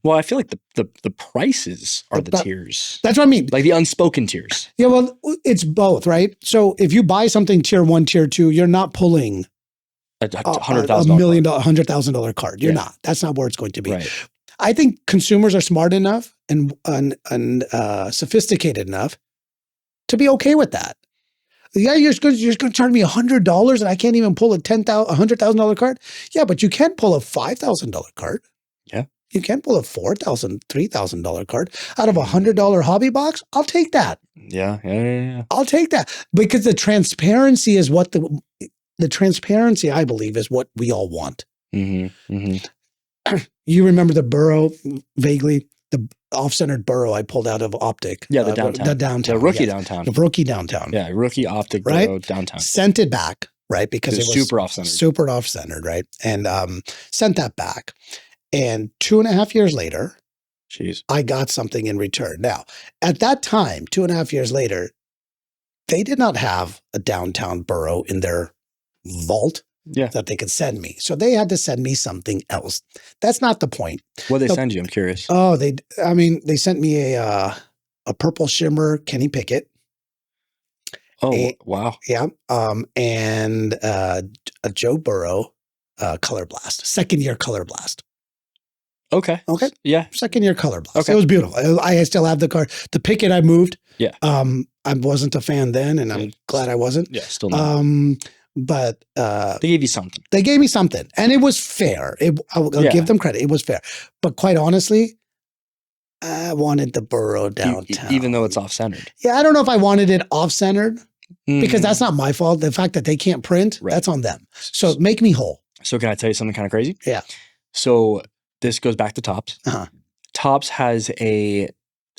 Well, I feel like the prices are the tiers. That's what I mean. Like the unspoken tiers. Yeah, well, it's both, right? So if you buy something tier 1, tier 2, you're not pulling a $100,000 $100,000 card. You're not. That's not where it's going to be. Right. I think consumers are smart enough and sophisticated enough to be okay with that. Yeah, you're going to charge me $100 and I can't even pull a $100,000 card. Yeah, but you can pull a $5,000 card. Yeah, you can pull a $4,000, $3,000 card out of a $100 hobby box. I'll take that. Yeah. I'll take that because the transparency is what the transparency, I believe, is what we all want. You remember the burrow vaguely? The off-centered burrow I pulled out of Optic. Yeah, the downtown. The rookie downtown. The rookie downtown. Yeah, rookie Optic burrow downtown. Sent it back, right? Because it was super off-centered. Super off-centered, right? And sent that back. And 2.5 years later, I got something in return. Now, at that time, 2.5 years later, they did not have a downtown burrow in their vault. That they could send me. So they had to send me something else. That's not the point. What did they send you? I'm curious. Oh, they sent me a purple shimmer Kenny Pickett. Oh, wow. Yeah. And a Joe Burrow Color Blast, second year Color Blast. Okay. Yeah. Second year Color Blast. It was beautiful. I still have the card. The Pickett I moved. Yeah. I wasn't a fan then, and I'm glad I wasn't. Yeah, still not. But they gave you something. They gave me something, and it was fair. I'll give them credit. It was fair. But quite honestly, I wanted the borough downtown. Even though it's off-centered. Yeah, I don't know if I wanted it off-centered because that's Mm. not my fault. The fact that they can't print, Right. that's on them. So make me whole. So can I tell you something kind of crazy? Yeah. So this goes back to Topps. Uh-huh. Topps has a,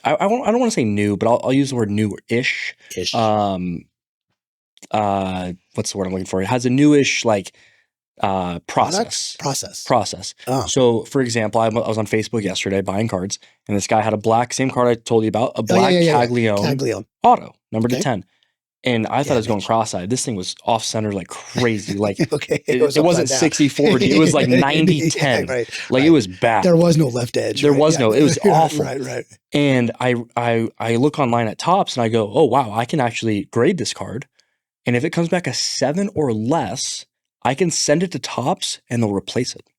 I don't want to say new, but I'll use the word new-ish. Ish. What's the word I'm looking for? It has a newish like process. Process. Oh. So for example, I was on Facebook yesterday buying cards, and this guy had a black, same card I told you about, a black Caglione auto, number to 10. And I thought it was going cross-eyed. This thing was off-center like crazy. Like it wasn't 60-40. It was like 90-10. Like it was bad. There was no left edge. There was no. It was awful. Right. And I look online at Topps and I go, oh wow, I can actually grade this card. And if it comes back a 7 or less, I can send it to Topps and they'll replace it.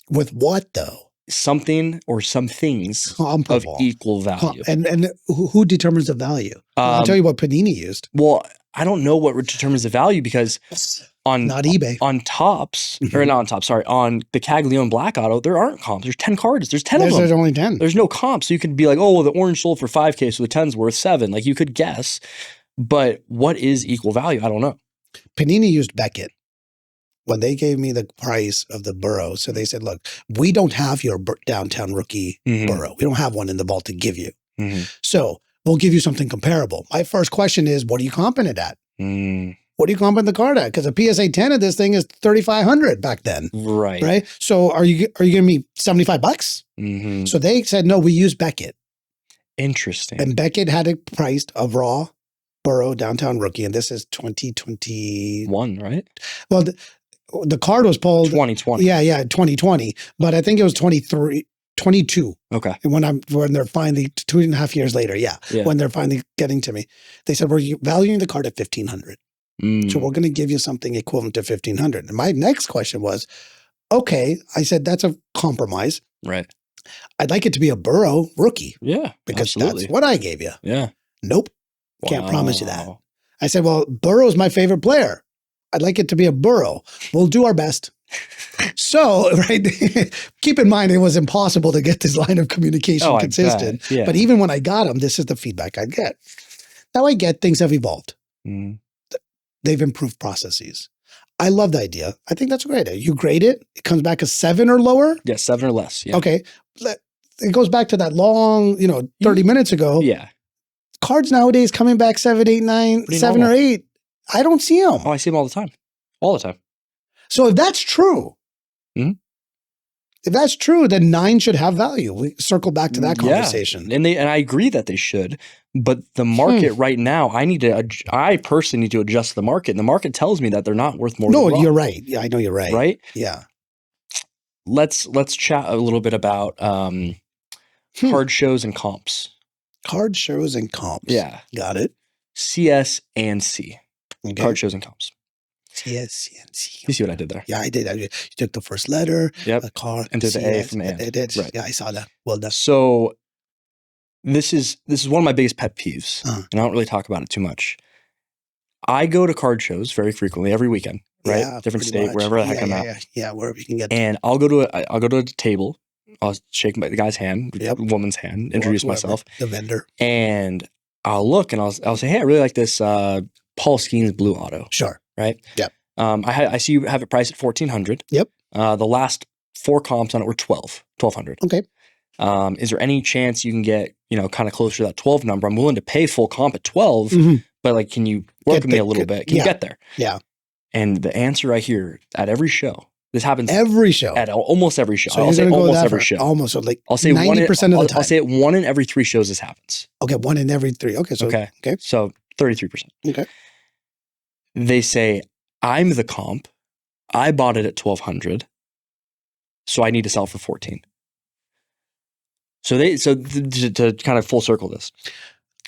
With what though? Something or some things of equal value. And who determines the value? I'll tell you what Panini used. Well, I don't know what determines the value because on not eBay. On Topps, or not on Topps, sorry, on the Caglione Black Auto, there aren't comps. There's 10 cards. There's 10 of them. There's only 10. There's no comps. So you could be like, oh, well, the orange sold for 5K, so the 10's worth 7. Like you could guess. But what is equal value? I don't know. Panini used Beckett when they gave me the price of the borough. So they said, look, we don't have your downtown rookie borough. We don't have one in the vault to give you. So we'll give you something comparable. My first question is, what are you comping it at? What are you comping the card at? Because a PSA 10 of this thing is $3,500 back then. Right. So are you giving me $75? So they said, no, we use Beckett. Interesting. And Beckett had it priced of raw borough downtown rookie. And this is 2021, right? Well, the card was pulled 2020. Yeah, 2020. But I think it was 22. Okay. And when they're finally 2.5 years later, when they're finally getting to me, they said, we're valuing the card at $1,500. So we're going to give you something equivalent to $1,500. And my next question was, okay, I said, that's a compromise. Right. I'd like it to be a borough rookie. Yeah. Because that's what I gave you. Yeah. Nope. Can't promise you that. I said, well, Burrow's my favorite player. I'd like it to be a borough. We'll do our best. So, right, keep in mind, it was impossible to get this line of communication consistent. Yeah. But even when I got them, this is the feedback I get. Now I get things have evolved. They've improved processes. I love the idea. I think that's a great idea. You grade it. It comes back a 7 or lower. Yeah, 7 or less. Yeah. Okay. It goes back to that long, 30 minutes ago. Yeah. Cards nowadays coming back 7, 8, 9, Pretty 7 normal. or 8. I don't see them. Oh, I see them all the time. All the time. So if that's true, if that's true, then 9 should have value. We circle back to that conversation. Yeah. And I agree that they should, but the market right now, I personally need to adjust the market. And the market tells me that they're not worth more. No, you're right. Yeah, I know you're right. Right? Yeah. Let's chat a little bit about card shows and comps. Card shows and comps. Yeah. Got it. CS and C. Okay. Card shows and comps. CS and C. You see what I did there? Yeah, I did. You took the first letter, a card, and did the A from and. It did. Right. Yeah, I saw that. Well done. So this is one of my biggest pet peeves, and I don't really talk about it too much. I go to card shows very frequently, every weekend, right? Yeah, different state, wherever the heck I'm at. Yeah, wherever you can get. And I'll go to a table. I'll shake the guy's hand, woman's hand, introduce myself, the vendor, and I'll look and I'll say, hey, I really like this Paul Skeens blue auto. Sure. Right. Yep. I see you have it priced at $1,400. Yep. The last 4 comps on it were $1,200. Okay. Is there any chance you can get, kind of closer to that 12 number? I'm willing to pay full comp at 12, but like, can you work with me a little bit? Can you get there? Yeah. And the answer I hear at every show, this happens every show, at almost every show. So I'll say almost every show. Almost, so like I'll say 90% of the time. I'll say it 1 in every 3 shows this happens. Okay, 1 in every 3. Okay, so okay. So 33%. Okay. They say, I'm the comp. I bought it at $1,200, so I need to sell for $14. So to kind of full circle this,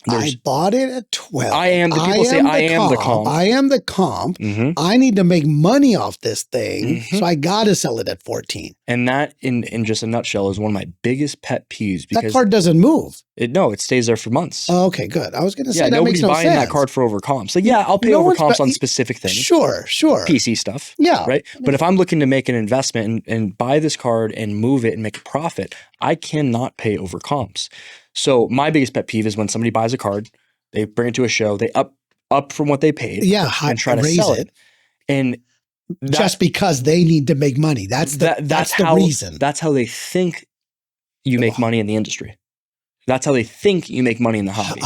I bought it at 12. I am the people say I am the comp. I am the comp. Mhm. I need to make money off this thing, Mhm. so I got to sell it at 14. And that, in just a nutshell, is one of my biggest pet peeves because That card doesn't move. it stays there for months. Oh, okay, good. I was going to say that nobody's makes no buying sense. that card for over comps. Like, yeah, I'll pay No over one's comps bu- on specific things. Sure. PC stuff. Yeah. Right. But if I'm looking to make an investment and buy this card and move it and make a profit, I cannot pay over comps. So my biggest pet peeve is when somebody buys a card, they bring it to a show, they up from what they paid, and try to sell it. And just because they need to make money. That's the reason. That's how they think you make money in the industry. That's how they think you make money in the hobby.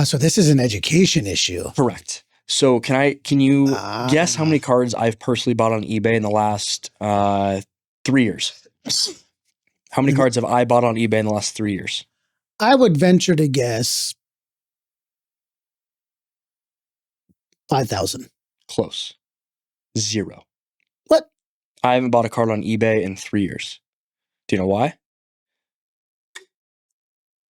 So this is an education issue. Correct. So can you guess how many cards I've personally bought on eBay in the last 3 years? How many cards have I bought on eBay in the last 3 years? I would venture to guess 5,000. Close. 0. What? I haven't bought a card on eBay in 3 years. Do you know why?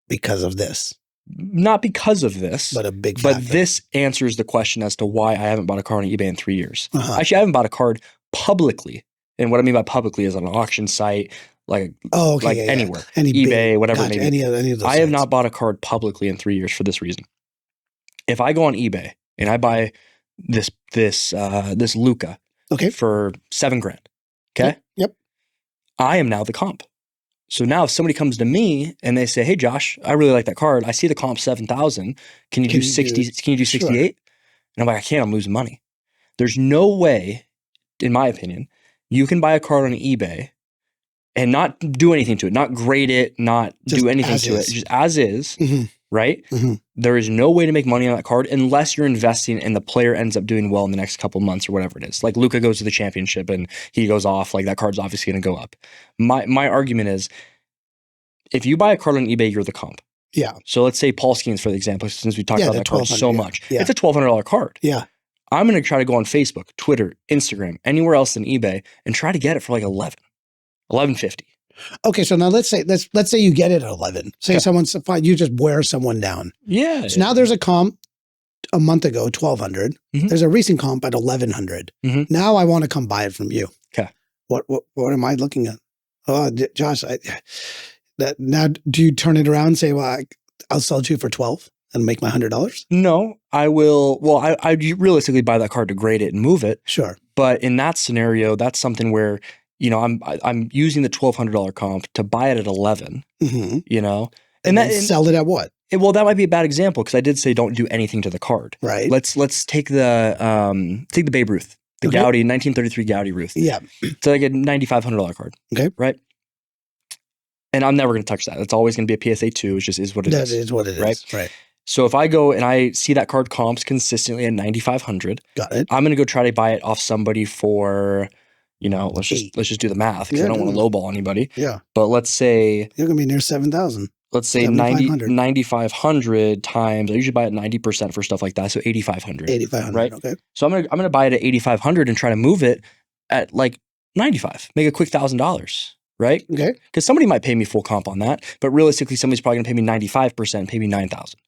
Because of this. Not because of this, but a big factor. But this answers the question as to why I haven't bought a card on eBay in 3 years. Uh-huh. Actually, I haven't bought a card publicly. And what I mean by publicly is on an auction site, anywhere. eBay, whatever it may be. Any of those I have not bought a card publicly in 3 years for this reason. If I go on eBay and I buy this Luka for $7,000, okay? Yep. I am now the comp. So now if somebody comes to me and they say, "Hey Josh, I really like that card. I see the comp 7,000. Can you do 60? Can you do 68?" Sure. And I'm like, "I can't. I'm losing money." There's no way, in my opinion, you can buy a card on eBay and not do anything to it, not grade it, not do anything to it, just as is, right? Mm-hmm. There is no way to make money on that card unless you're investing and the player ends up doing well in the next couple months or whatever it is. Like Luka goes to the championship and he goes off, like that card's obviously going to go up. My argument is, if you buy a card on eBay, you're the comp. Yeah. So let's say Paul Skeens, for the example, since we talked about that card so much. Yeah. It's a $1,200 card. Yeah. I'm going to try to go on Facebook, Twitter, Instagram, anywhere else than eBay and try to get it for like $11.50. Okay, so now let's say you get it at 11. Say someone's fine, you just wear someone down. Yeah. So now there's a comp a month ago, 1,200. Mhm. There's a recent comp at 1,100. Mhm. Now I want to come buy it from you. Okay. What am I looking at? Oh, Josh, now do you turn it around and say, "Well, I'll sell it to you for 12 and make my $100"? No, I will. Well, I realistically buy that card to grade it and move it. Sure. But in that scenario, that's something where, I'm using the $1,200 comp to buy it at 11, Mm-hmm. and sell it at what? Well, that might be a bad example because I did say don't do anything to the card. Right. Let's take the Babe Ruth, the Gaudy 1933 Gaudy Ruth. Yeah. It's like a $9,500 card. Okay. Right. And I'm never going to touch that. It's always going to be a PSA 2. It just is what it is. That is what it is. Right. So if I go and I see that card comps consistently at 9,500, got it. I'm going to go try to buy it off somebody for, let's just do the math because I don't want to lowball anybody. Yeah. But let's say you're going to be near 7,000. Let's say 9,500 times. I usually buy it 90% for stuff like that, so 8,500. 8,500. Right. Okay. So I'm gonna buy it at 8,500 and try to move it at like 95. Make a quick $1,000. Right. Okay. Because somebody might pay me full comp on that, but realistically, somebody's probably gonna pay me 95%, pay me 9,000.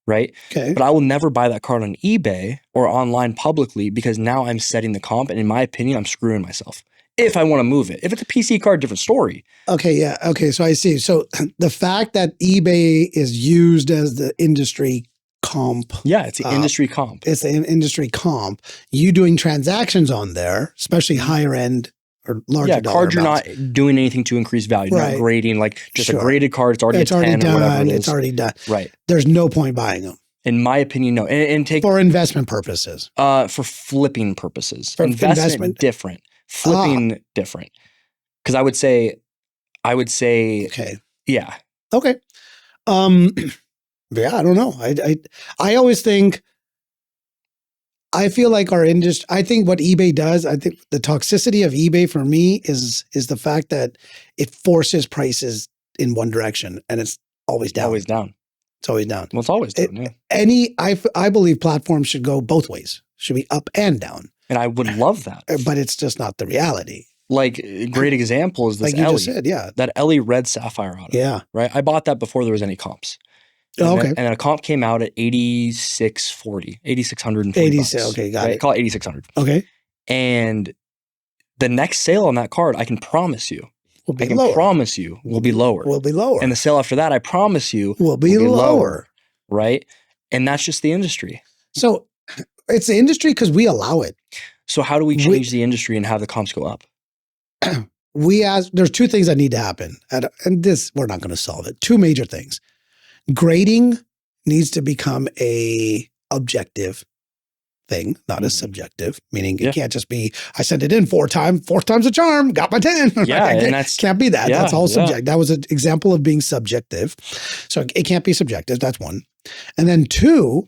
Right. Okay. But I will never buy that card on eBay or online publicly because now I'm setting the comp, and in my opinion, I'm screwing myself. If I want to move it. If it's a PC card, different story. Okay, yeah. Okay, so I see. So the fact that eBay is used as the industry comp. Yeah, it's the industry comp. It's the industry comp. You doing transactions on there, especially higher end or larger dollar cards, you're amounts. not doing anything to increase value. You're not grading, like just a graded card. It's already already 10 done. or whatever it is. It's already done. Right. There's no point buying them. In my opinion, no. And take for investment purposes. For flipping purposes. For investment different. Flipping different. Because I would say okay. Yeah. Okay. Yeah, I don't know. I always think, I feel like our industry, I think what eBay does, I think the toxicity of eBay for me is the fact that it forces prices in one direction and it's always down. Always down. It's always down. Well, it's always down. Yeah. I believe platforms should go both ways. Should be up and down. And I would love that. But it's just not the reality. Like a great example is this like you Ellie. just said, yeah. That Ellie Red Sapphire Auto. Yeah. Right? I bought that before there was any comps. Oh, okay. And then a comp came out at 8640, 8640 86, okay, got it. Call it 8600. Okay. And the next sale on that card, I can promise you, Will be I can lower. promise you will be lower. Will be lower. And the sale after that, I promise you will be lower. Right? And that's just the industry. So it's the industry because we allow it. So how do we change the industry and have the comps go up? There's two things that need to happen. And this, we're not going to solve it. Two major things. Grading needs to become a objective thing, not a subjective, meaning it can't just be, I sent it in fourth time's a charm, got my 10. Yeah, and that's can't be that. That's all subjective. That was an example of being subjective. So it can't be subjective. That's one. And then two,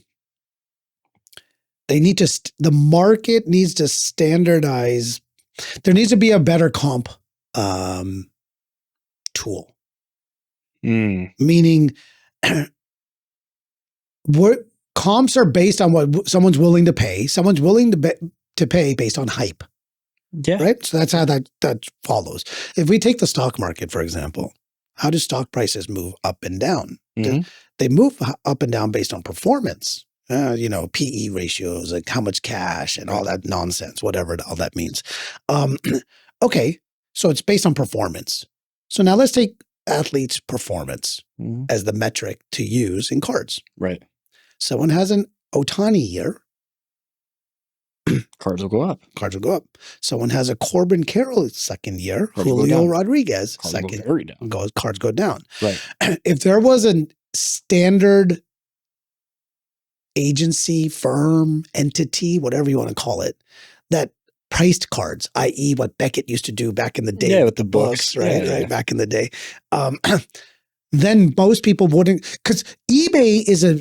they need to, the market needs to standardize. There needs to be a better comp tool. Meaning what comps are based on what someone's willing to pay. Someone's willing to pay based on hype. Yeah. Right. So that's how that follows. If we take the stock market, for example, how do stock prices move up and down? They move up and down based on performance. PE ratios, like how much cash and all that nonsense, whatever all that means. Okay. So it's based on performance. So now let's take athletes' performance as the metric to use in cards. Right. Someone has an Ohtani year. Cards will go up. Cards will go up. Someone has a Corbin Carroll second year. Julio Rodriguez second. Cards go down. Right. If there was a standard agency, firm, entity, whatever you want to call it, that priced cards, i.e. what Beckett used to do back in the day with the books, right? Back in the day. Then most people wouldn't, because eBay is a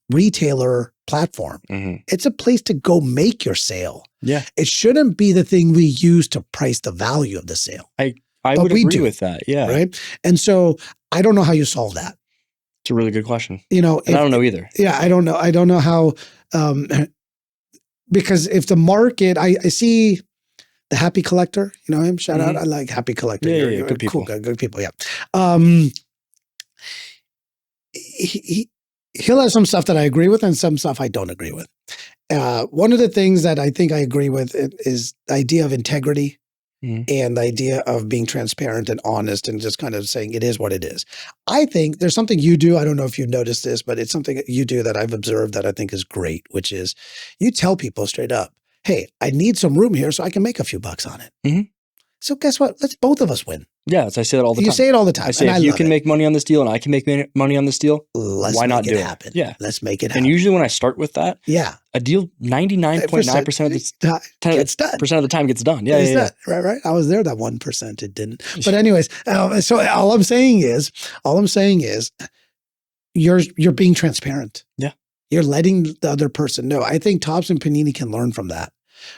retailer platform. It's a place to go make your sale. Yeah. It shouldn't be the thing we use to price the value of the sale. I would agree with that. Yeah. Right. And so I don't know how you solve that. It's a really good question. And I don't know either. Yeah, I don't know. I don't know how, because if the market, I see the Happy Collector, you know him, shout out. I like Happy Collector. Yeah, good people. Cool, good people, yeah. He'll have some stuff that I agree with and some stuff I don't agree with. One of the things that I think I agree with is the idea of integrity. And the idea of being transparent and honest and just kind of saying it is what it is. I think there's something you do. I don't know if you've noticed this, but it's something that you do that I've observed that I think is great, which is you tell people straight up, hey, I need some room here so I can make a few bucks on it. So guess what? Let's both of us win. Yeah, I say that all the time. You say it all the time. I say if you can make money on this deal and I can make money on this deal, why not do it? Happen. Yeah. Let's make it happen. And usually when I start with that, a deal 99.9% of the time gets done. Yeah. Right. I was there that 1%. It didn't. But anyways, so all I'm saying is you're being transparent. Yeah. You're letting the other person know. I think Topps and Panini can learn from that,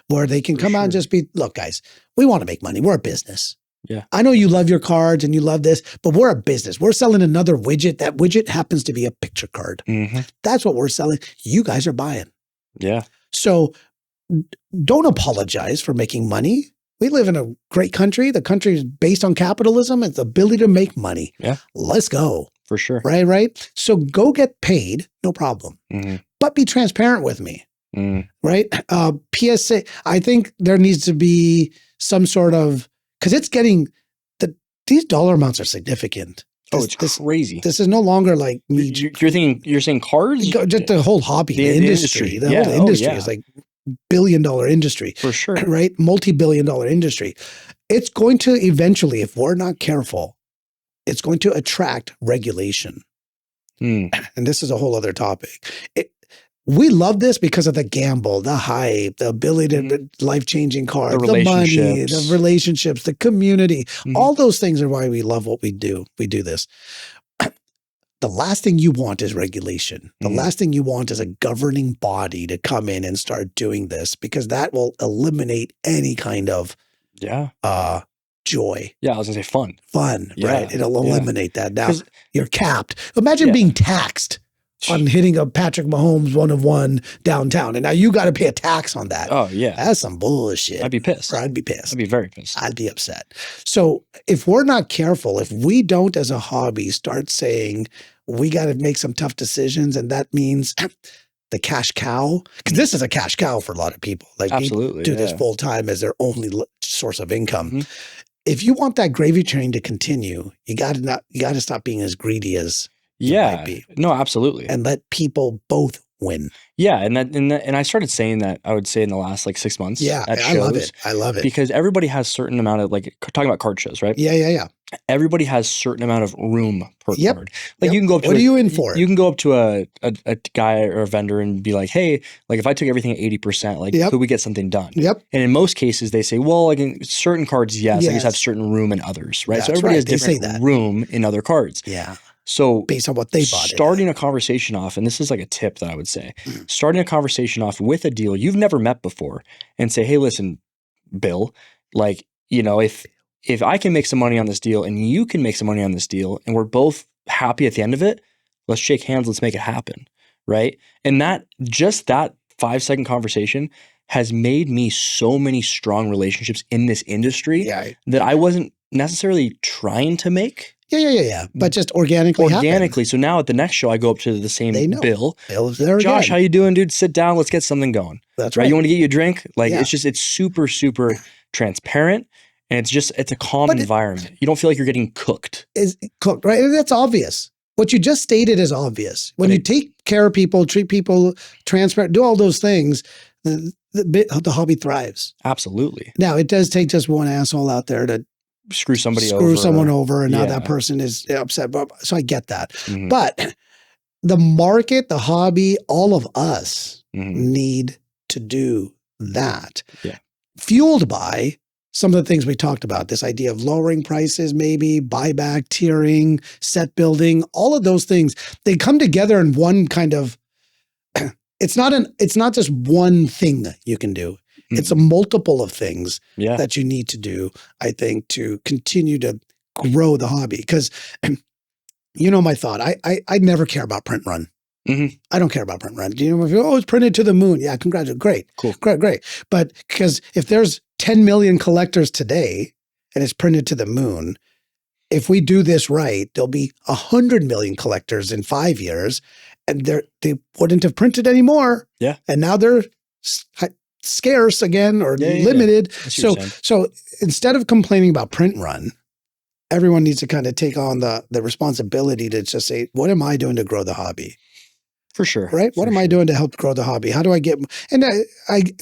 where they can come out and just be, look, guys, we want to make money. We're a business. Yeah. I know you love your cards and you love this, but we're a business. We're selling another widget. That widget happens to be a picture card. That's what we're selling. You guys are buying. Yeah. So don't apologize for making money. We live in a great country. The country is based on capitalism and the ability to make money. Yeah. Let's go. For sure. Right. So go get paid. No problem. But be transparent with me. Right. PSA. I think there needs to be some sort of, because it's getting these dollar amounts are significant. It's crazy. This is no longer like me. You're saying cards? Just the whole hobby, the industry. The whole industry is like billion-dollar industry. For sure. Right? Multi-billion-dollar industry. It's going to eventually, if we're not careful, it's going to attract regulation. And this is a whole other topic. We love this because of the gamble, the hype, the ability to life-changing cards, the money, the relationships, the community. All those things are why we love what we do. We do this. The last thing you want is regulation. The last thing you want is a governing body to come in and start doing this, because that will eliminate any kind of joy. Yeah, I was gonna say fun. Right? It'll eliminate that. Now you're capped. Imagine being taxed on hitting a Patrick Mahomes 1-of-1 downtown. And now you got to pay a tax on that. Oh, yeah. That's some bullshit. I'd be pissed. I'd be pissed. I'd be very pissed. I'd be upset. So if we're not careful, if we don't as a hobby start saying, we got to make some tough decisions. And that means the cash cow, because this is a cash cow for a lot of people. Like Absolutely, people do this yeah. full time as their only source of income. Mhm. If you want that gravy train to continue, you got to stop being as greedy as you might be, No, absolutely. and let people both win. Yeah, and I started saying that, I would say, in the last like 6 months. Yeah, at I shows, love it. I love it. because everybody has certain amount of, like, talking about card shows, right? Yeah. Everybody has certain amount of room per Yep. card. Like Yep. you can go up to What are you in for? You can go up to a guy or a vendor and be like, hey, like if I took everything at 80%, like Yep. could we get something done? Yep. And in most cases they say, well, like in certain cards, yes, I Yes. just have certain room in others, right? So That's everybody right. has They say different that. room in other cards. Yeah. So Based on what they bought. starting a conversation off, and this is like a tip that I would say, Mm. starting a conversation off with a deal you've never met before and say, hey, listen, Bill, like, you know, if I can make some money on this deal and you can make some money on this deal and we're both happy at the end of it, let's shake hands, let's make it happen, right? And that 5-second conversation has made me so many strong relationships in this industry that I wasn't necessarily trying to make. Yeah. But just organically. So now at the next show, I go up to the same Bill. Bill's there Josh, again. how you doing, dude? Sit down. Let's get something going. That's right. right. You want to get you a drink? Like Yeah. it's super, super transparent. And it's a calm environment. You don't feel like you're getting cooked. Is cooked, right? And that's obvious. What you just stated is obvious. When you take care of people, treat people transparent, do all those things, the hobby thrives. Absolutely. Now, it does take just one asshole out there to screw someone over, and now that person is upset. So I get that. Mhm. But the market, the hobby, all of us need to do that. Yeah. Fueled by some of the things we talked about, this idea of lowering prices, maybe buyback, tiering, set building, all of those things, they come together in one kind of, it's not just one thing that you can do. It's a multiple of things that you need to do, I think, to continue to grow the hobby. Because you know my thought, I never care about print run. Mm-hmm. I don't care about print run. Do you know, it's printed to the moon. Yeah, congratulations. Great. Cool. Great. But because if there's 10 million collectors today and it's printed to the moon, if we do this right, there'll be 100 million collectors in 5 years, and they wouldn't have printed anymore. Yeah. And now they're scarce again or limited. So instead of complaining about print run, everyone needs to kind of take on the responsibility to just say, what am I doing to grow the hobby? For sure. Right? What am I doing to help grow the hobby? How do I get, and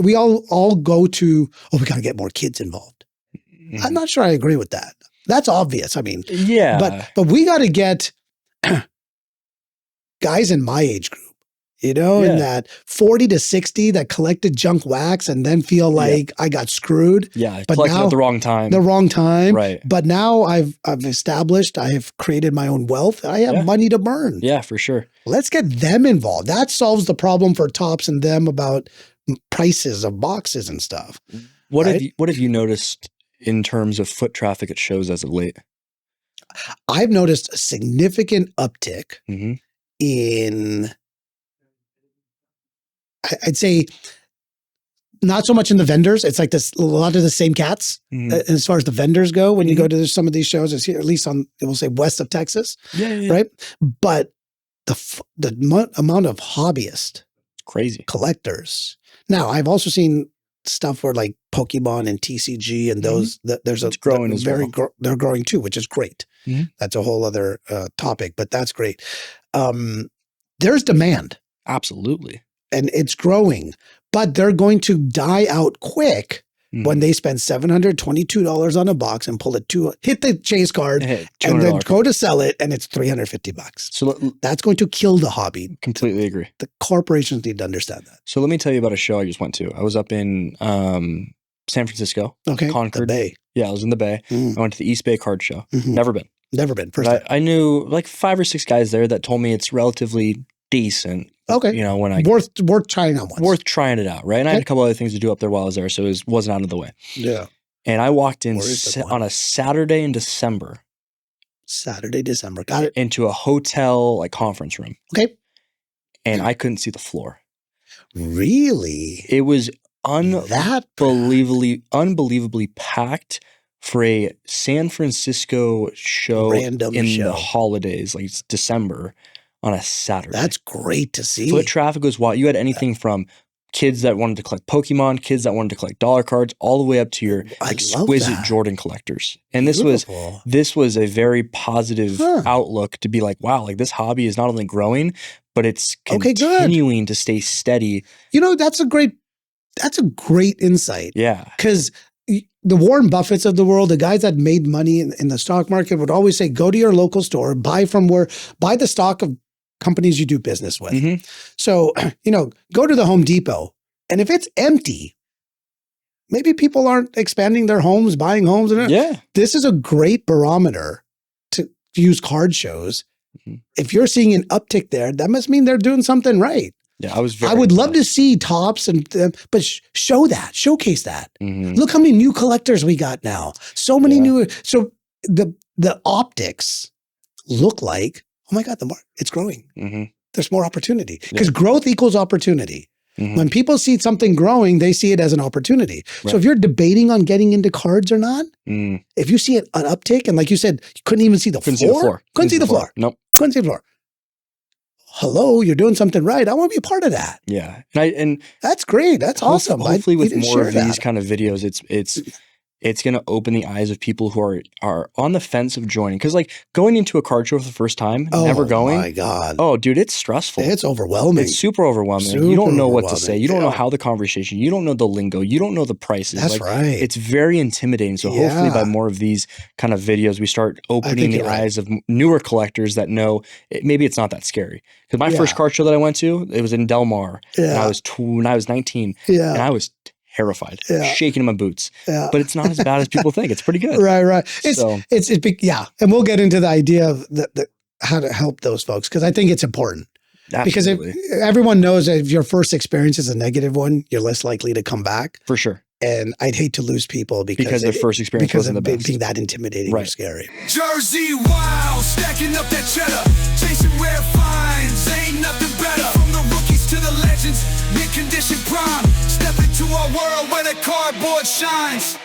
we all go to, we got to get more kids involved. Mm-hmm. I'm not sure I agree with that. That's obvious. I mean, yeah, but we got to get guys in my age group, in that 40 to 60 that collected junk wax and then feel like I got screwed. Yeah, but collected now, at the wrong time. Right. But now I've established, I have created my own wealth. I have money to burn. Yeah, for sure. Let's get them involved. That solves the problem for Tops and them about prices of boxes and stuff. What have you noticed in terms of foot traffic at shows as of late? I've noticed a significant uptick in, I'd say, not so much in the vendors. It's like a lot of the same cats as far as the vendors go. When you go to some of these shows, it's here, at least we'll say west of Texas, right? But the amount of hobbyists, crazy collectors. Now, I've also seen stuff where like Pokemon and TCG and those it's growing as well. They're growing too, which is great. That's a whole other topic, but that's great. There's demand. Absolutely. And it's growing, but they're going to die out quick when they spend $722 on a box and pull hit the chase card and then go to sell it and it's $350. So that's going to kill the hobby. Completely agree. The corporations need to understand that. So let me tell you about a show I just went to. I was up in San Francisco. Okay. Concord. The Bay. Yeah, I was in the Bay. I went to the East Bay Card Show. Never been. First time. I knew like 5 or 6 guys there that told me it's relatively decent. Okay. When I worth trying out once. Worth trying it out, right? And I had a couple other things to do up there while I was there, so it wasn't out of the way. Yeah. And I walked in on a Saturday in December. Got it. Into a hotel like conference room. Okay. And I couldn't see the floor. Really? It was unbelievably packed for a San Francisco show Random in show. the holidays, like it's December, on a Saturday. That's great to see. Foot traffic was wild. You had anything from kids that wanted to collect Pokemon, kids that wanted to collect dollar cards, all the way up to your I love exquisite that. Jordan collectors. And Beautiful. this was a very positive outlook to be like, wow, like this hobby is not only growing, but it's Okay, good. continuing to stay steady. You know, that's a great insight. Yeah. Because the Warren Buffetts of the world, the guys that made money in the stock market would always say, go to your local store, buy the stock of companies you do business with. Mhm. So, you know, go to the Home Depot. And if it's empty, maybe people aren't expanding their homes, buying homes. Yeah. This is a great barometer to use card shows. Mhm. If you're seeing an uptick there, that must mean they're doing something right. Yeah. I would love to see tops but showcase that. Mhm. Look how many new collectors we got now. So many new. So the optics look like, oh my God, the market, it's growing. Mhm. There's more opportunity because growth equals opportunity. Mhm. When people see something growing, they see it as an opportunity. Right. So if you're debating on getting into cards or not, Mm. if you see an uptick, and like you said, you couldn't even see the Couldn't floor. see the floor. Couldn't see the floor. Nope. Couldn't see the floor. Hello, you're doing something right. I want to be a part of that. Yeah. And That's great. That's awesome. Hopefully We with didn't more share of these that. kind of videos, it's going to open the eyes of people who are on the fence of joining. Because like going into a card show for the first time, never going. Oh my God. Oh, dude, it's stressful. It's overwhelming. It's super overwhelming. You Super don't know what to overwhelming. say. You don't know Yeah. how the conversation. You don't know the lingo. You don't know the prices. That's like, right. It's very intimidating. So hopefully by Yeah. more of these kind of videos, we start opening the you're right. eyes of newer collectors that know maybe it's not that scary. Because my first card show that I went to, it was in Del Mar. And I was when I was 19. Yeah. And I was terrified, Yeah. shaking in my boots. Yeah. But it's not as bad as people think. It's pretty good. Right. So- It's big. Yeah. And we'll get into the idea of how to help those folks, because I think it's important. Because if Absolutely. everyone knows that if your first experience is a negative one, you're less likely to come back. For sure. And I'd hate to lose people because their first experience because wasn't of the best. being that intimidating or Right. scary. Jersey wild, stacking up that cheddar, chasing rare finds, ain't nothing better. From the rookies to the legends, mid-condition prime, step into our world where the cardboard shines.